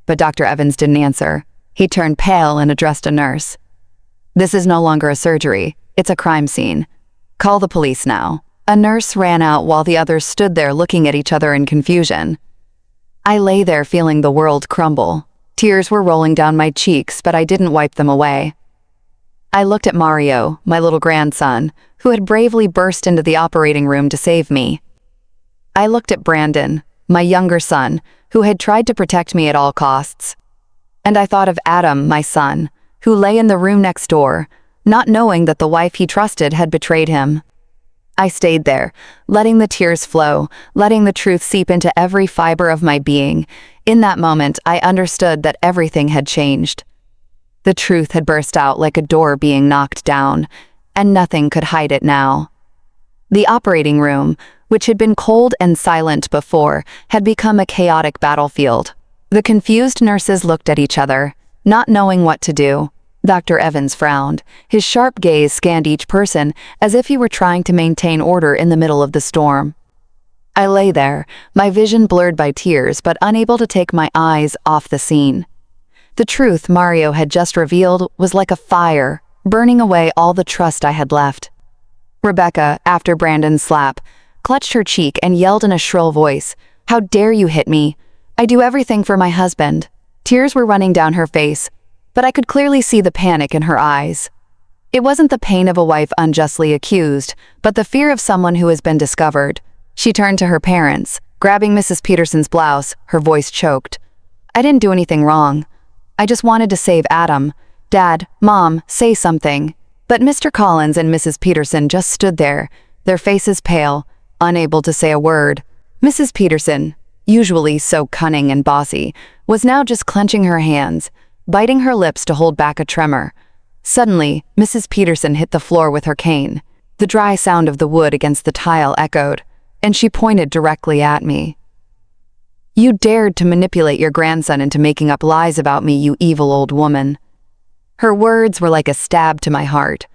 But Dr. Evans didn't answer. He turned pale and addressed a nurse. "This is no longer a surgery. It's a crime scene. Call the police now." A nurse ran out while the others stood there looking at each other in confusion. I lay there feeling the world crumble. Tears were rolling down my cheeks, but I didn't wipe them away. I looked at Mario, my little grandson, who had bravely burst into the operating room to save me. I looked at Brandon, my younger son, who had tried to protect me at all costs. And I thought of Adam, my son, who lay in the room next door, not knowing that the wife he trusted had betrayed him. I stayed there, letting the tears flow, letting the truth seep into every fiber of my being. In that moment, I understood that everything had changed. The truth had burst out like a door being knocked down. and nothing could hide it now. The operating room, which had been cold and silent before, had become a chaotic battlefield. The confused nurses looked at each other, not knowing what to do. Dr. Evans frowned. His sharp gaze scanned each person as if he were trying to maintain order in the middle of the storm. I lay there, my vision blurred by tears but unable to take my eyes off the scene. The truth Mario had just revealed was like a fire, burning away all the trust I had left. Rebecca, after Brandon's slap, clutched her cheek and yelled in a shrill voice, "How dare you hit me? I do everything for my husband." Tears were running down her face, but I could clearly see the panic in her eyes. It wasn't the pain of a wife unjustly accused, but the fear of someone who has been discovered. She turned to her parents, grabbing Mrs. Peterson's blouse, her voice choked. "I didn't do anything wrong. I just wanted to save Adam. Dad, Mom, say something." But Mr. Collins and Mrs. Peterson just stood there, their faces pale, unable to say a word. Mrs. Peterson, usually so cunning and bossy, was now just clenching her hands, biting her lips to hold back a tremor. Suddenly, Mrs. Peterson hit the floor with her cane. The dry sound of the wood against the tile echoed, and she pointed directly at me. "You dared to manipulate your grandson into making up lies about me, you evil old woman." Her words were like a stab to my heart.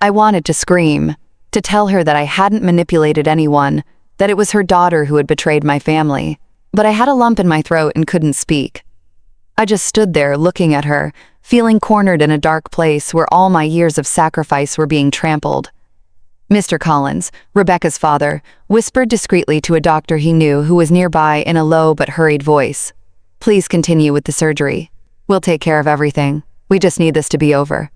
I wanted to scream, to tell her that I hadn't manipulated anyone, that it was her daughter who had betrayed my family. But I had a lump in my throat and couldn't speak. I just stood there looking at her, feeling cornered in a dark place where all my years of sacrifice were being trampled. Mr. Collins, Rebecca's father, whispered discreetly to a doctor he knew who was nearby in a low but hurried voice. "Please continue with the surgery. We'll take care of everything. We just need this to be over."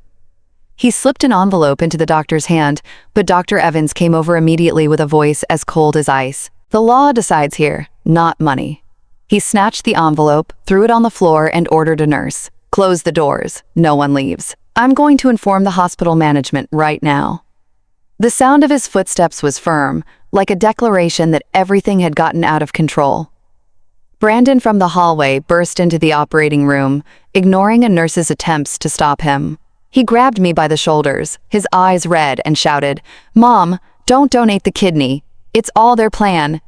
He slipped an envelope into the doctor's hand, but Dr. Evans came over immediately with a voice as cold as ice. "The law decides here, not money." He snatched the envelope, threw it on the floor, and ordered a nurse. "Close the doors. No one leaves. I'm going to inform the hospital management right now." The sound of his footsteps was firm, like a declaration that everything had gotten out of control. Brandon from the hallway burst into the operating room, ignoring a nurse's attempts to stop him. He grabbed me by the shoulders, his eyes red, and shouted, "Mom, don't donate the kidney. It's all their plan.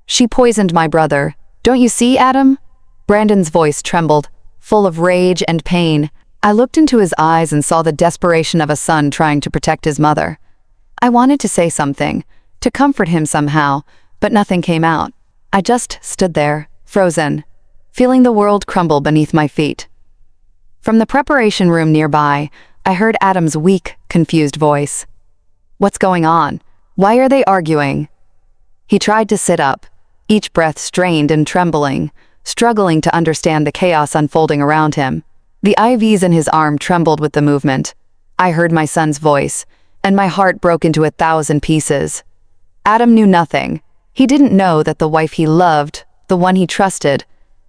She poisoned my brother. Don't you see, Adam?" Brandon's voice trembled, full of rage and pain. I looked into his eyes and saw the desperation of a son trying to protect his mother. I wanted to say something, to comfort him somehow, but nothing came out. I just stood there, frozen, feeling the world crumble beneath my feet. From the preparation room nearby, I heard Adam's weak, confused voice. "What's going on? Why are they arguing?" He tried to sit up, each breath strained and trembling, struggling to understand the chaos unfolding around him. The IVs in his arm trembled with the movement. I heard my son's voice, and my heart broke into 1,000 pieces. Adam knew nothing. He didn't know that the wife he loved, the one he trusted,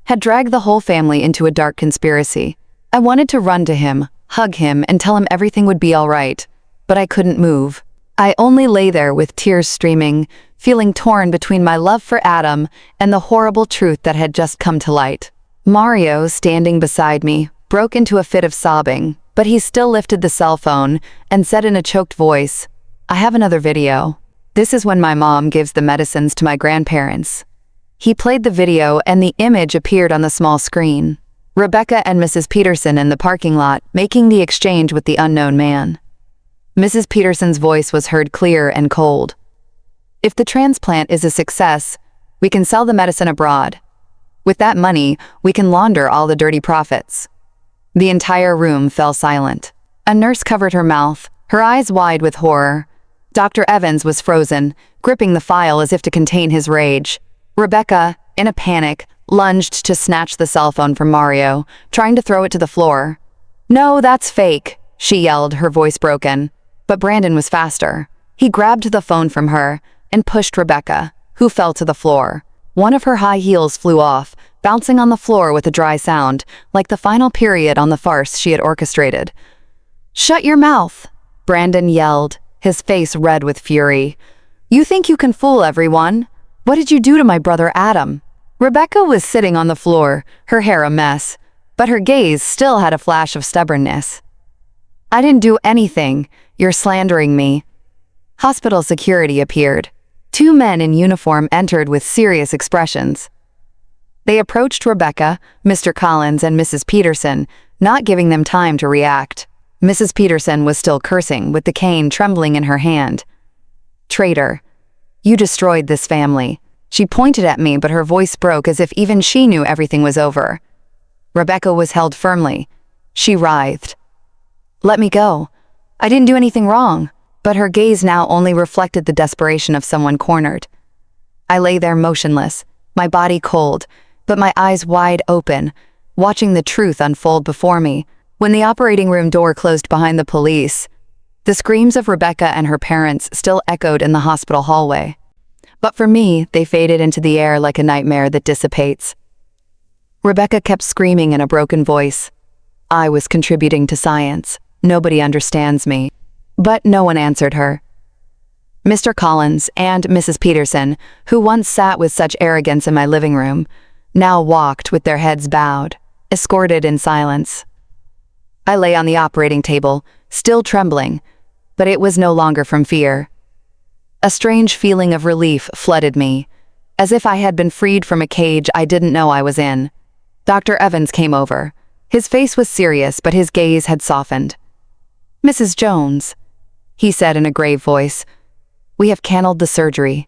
had dragged the whole family into a dark conspiracy. I wanted to run to him, hug him, and tell him everything would be all right, but I couldn't move. I only lay there with tears streaming, feeling torn between my love for Adam and the horrible truth that had just come to light. Mario, standing beside me, broke into a fit of sobbing, but he still lifted the cell phone and said in a choked voice, "I have another video. This is when my mom gives the medicines to my grandparents." He played the video and the image appeared on the small screen. Rebecca and Mrs. Peterson in the parking lot making the exchange with the unknown man. Mrs. Peterson's voice was heard clear and cold. "If the transplant is a success, we can sell the medicine abroad. With that money, we can launder all the dirty profits." The entire room fell silent. A nurse covered her mouth, her eyes wide with horror. Dr. Evans was frozen, gripping the file as if to contain his rage. Rebecca, in a panic, lunged to snatch the cell phone from Mario, trying to throw it to the floor. "No, that's fake," she yelled, her voice broken. But Brandon was faster. He grabbed the phone from her and pushed Rebecca, who fell to the floor. One of her high heels flew off, bouncing on the floor with a dry sound, like the final period on the farce she had orchestrated. "Shut your mouth," Brandon yelled, his face red with fury. "You think you can fool everyone? What did you do to my brother Adam?" Rebecca was sitting on the floor, her hair a mess, but her gaze still had a flash of stubbornness. I didn't do anything. You're slandering me. Hospital security appeared. Two men in uniform entered with serious expressions. They approached Rebecca, Mr. Collins, and Mrs. Peterson, not giving them time to react. Mrs. Peterson was still cursing, with the cane trembling in her hand. Traitor. You destroyed this family. She pointed at me, but her voice broke as if even she knew everything was over. Rebecca was held firmly. She writhed. Let me go. I didn't do anything wrong. But her gaze now only reflected the desperation of someone cornered. I lay there motionless, my body cold, but my eyes wide open, watching the truth unfold before me. When the operating room door closed behind the police, the screams of Rebecca and her parents still echoed in the hospital hallway. But for me, they faded into the air like a nightmare that dissipates. Rebecca kept screaming in a broken voice. I was contributing to science. Nobody understands me. But no one answered her. Mr. Collins and Mrs. Peterson, who once sat with such arrogance in my living room, now walked with their heads bowed, escorted in silence. I lay on the operating table, still trembling, but it was no longer from fear. A strange feeling of relief flooded me, as if I had been freed from a cage I didn't know I was in. Dr. Evans came over. His face was serious, but his gaze had softened. Mrs. Jones, he said in a grave voice, we have canceled the surgery.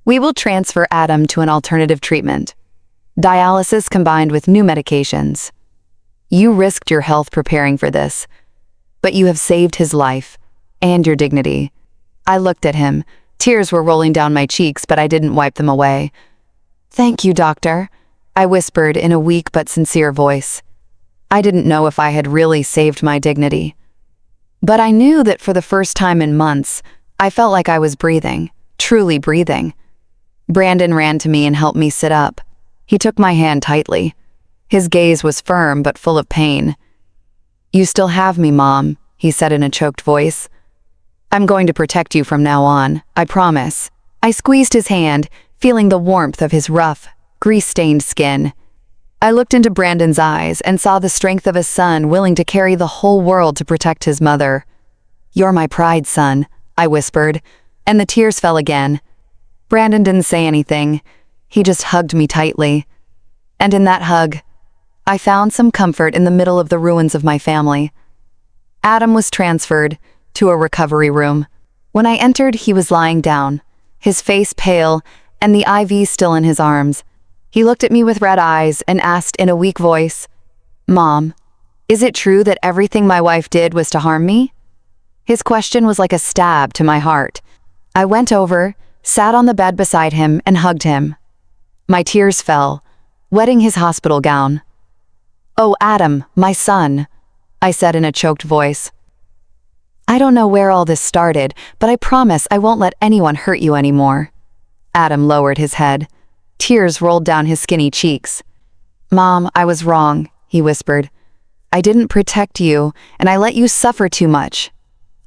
We will transfer Adam to an alternative treatment. Dialysis combined with new medications. You risked your health preparing for this, but you have saved his life and your dignity. I looked at him. Tears were rolling down my cheeks, but I didn't wipe them away. Thank you, doctor, I whispered in a weak but sincere voice. I didn't know if I had really saved my dignity. But I knew that for the first time in months, I felt like I was breathing, truly breathing. Brandon ran to me and helped me sit up. He took my hand tightly. His gaze was firm but full of pain. You still have me, Mom, he said in a choked voice. I'm going to protect you from now on, I promise. I squeezed his hand, feeling the warmth of his rough, grease-stained skin. I looked into Brandon's eyes and saw the strength of a son willing to carry the whole world to protect his mother. You're my pride, son, I whispered, and the tears fell again. Brandon didn't say anything. He just hugged me tightly. And in that hug, I found some comfort in the middle of the ruins of my family. Adam was transferred to a recovery room. When I entered, he was lying down, his face pale and the IV still in his arms. He looked at me with red eyes and asked in a weak voice, Mom, is it true that everything my wife did was to harm me? His question was like a stab to my heart. I went over, sat on the bed beside him, and hugged him. My tears fell, wetting his hospital gown. Oh, Adam, my son, I said in a choked voice. I don't know where all this started, but I promise I won't let anyone hurt you anymore. Adam lowered his head. Tears rolled down his skinny cheeks. Mom, I was wrong, he whispered. I didn't protect you, and I let you suffer too much.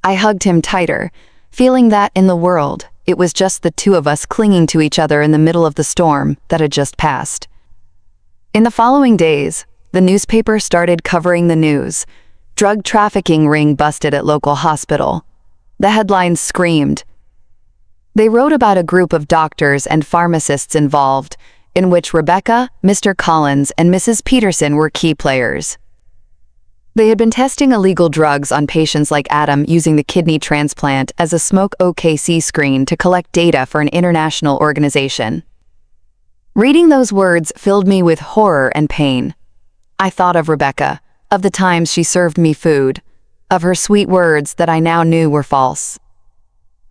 I hugged him tighter, feeling that in the world, it was just the two of us clinging to each other in the middle of the storm that had just passed. In the following days, the newspaper started covering the news. Drug trafficking ring busted at local hospital. The headlines screamed. They wrote about a group of doctors and pharmacists involved, in which Rebecca, Mr. Collins, and Mrs. Peterson were key players. They had been testing illegal drugs on patients like Adam using the kidney transplant as a smoke OKC screen to collect data for an international organization. Reading those words filled me with horror and pain. I thought of Rebecca, of the times she served me food, of her sweet words that I now knew were false.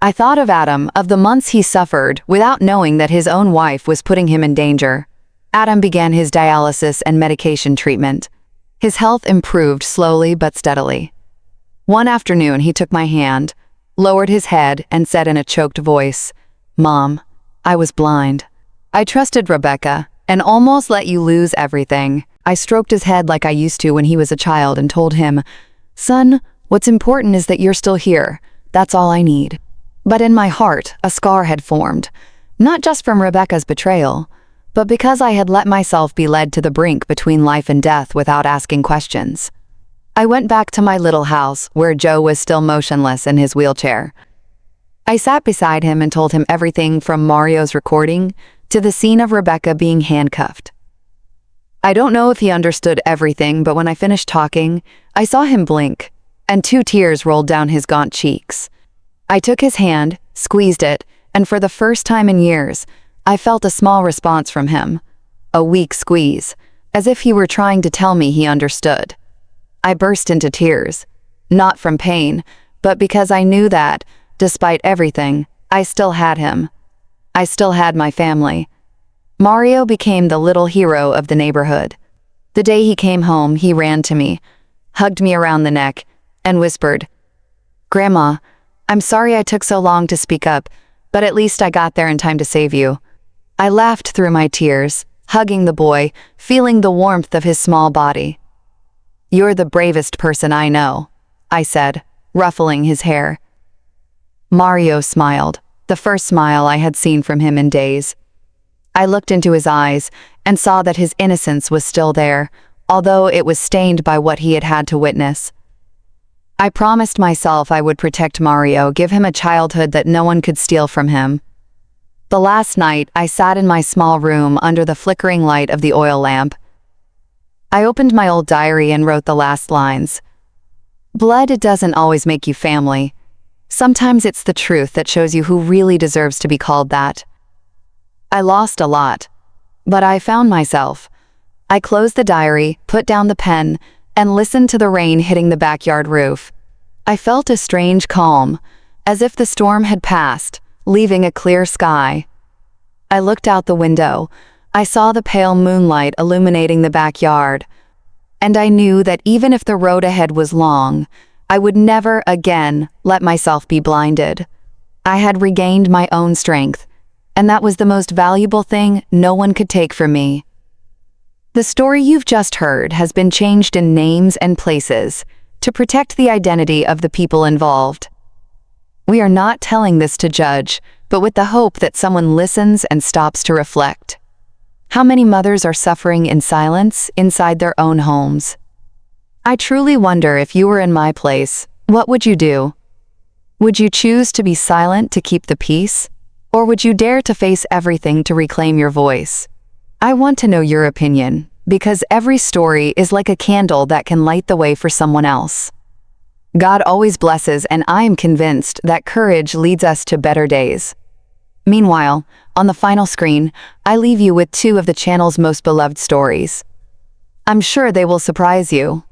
I thought of Adam, of the months he suffered without knowing that his own wife was putting him in danger. Adam began his dialysis and medication treatment. His health improved slowly but steadily. One afternoon, he took my hand, lowered his head, and said in a choked voice, Mom, I was blind. I trusted Rebecca and almost let you lose everything. I stroked his head like I used to when he was a child and told him, Son, what's important is that you're still here. That's all I need. But in my heart, a scar had formed, not just from Rebecca's betrayal, but because I had let myself be led to the brink between life and death without asking questions. I went back to my little house where Joe was still motionless in his wheelchair. I sat beside him and told him everything from Mario's recording to the scene of Rebecca being handcuffed. I don't know if he understood everything, but when I finished talking, I saw him blink, and 2 tears rolled down his gaunt cheeks. I took his hand, squeezed it, and for the first time in years, I felt a small response from him. A weak squeeze, as if he were trying to tell me he understood. I burst into tears, not from pain, but because I knew that, despite everything, I still had him. I still had my family. Mario became the little hero of the neighborhood. The day he came home, he ran to me, hugged me around the neck, and whispered, "Grandma, I'm sorry I took so long to speak up, but at least I got there in time to save you." I laughed through my tears, hugging the boy, feeling the warmth of his small body. "You're the bravest person I know," I said, ruffling his hair. Mario smiled, the first smile I had seen from him in days. I looked into his eyes and saw that his innocence was still there, although it was stained by what he had had to witness. I promised myself I would protect Mario, give him a childhood that no one could steal from him. The last night, I sat in my small room under the flickering light of the oil lamp. I opened my old diary and wrote the last lines. "Blood doesn't always make you family. Sometimes it's the truth that shows you who really deserves to be called that." I lost a lot, but I found myself. I closed the diary, put down the pen, and listened to the rain hitting the backyard roof. I felt a strange calm, as if the storm had passed, leaving a clear sky. I looked out the window. I saw the pale moonlight illuminating the backyard, and I knew that even if the road ahead was long, I would never again let myself be blinded. I had regained my own strength, and that was the most valuable thing no one could take from me. The story you've just heard has been changed in names and places to protect the identity of the people involved. We are not telling this to judge, but with the hope that someone listens and stops to reflect. How many mothers are suffering in silence inside their own homes? I truly wonder, if you were in my place, what would you do? Would you choose to be silent to keep the peace? Or would you dare to face everything to reclaim your voice? I want to know your opinion, because every story is like a candle that can light the way for someone else. God always blesses, and I am convinced that courage leads us to better days. Meanwhile, on the final screen, I leave you with 2 of the channel's most beloved stories. I'm sure they will surprise you.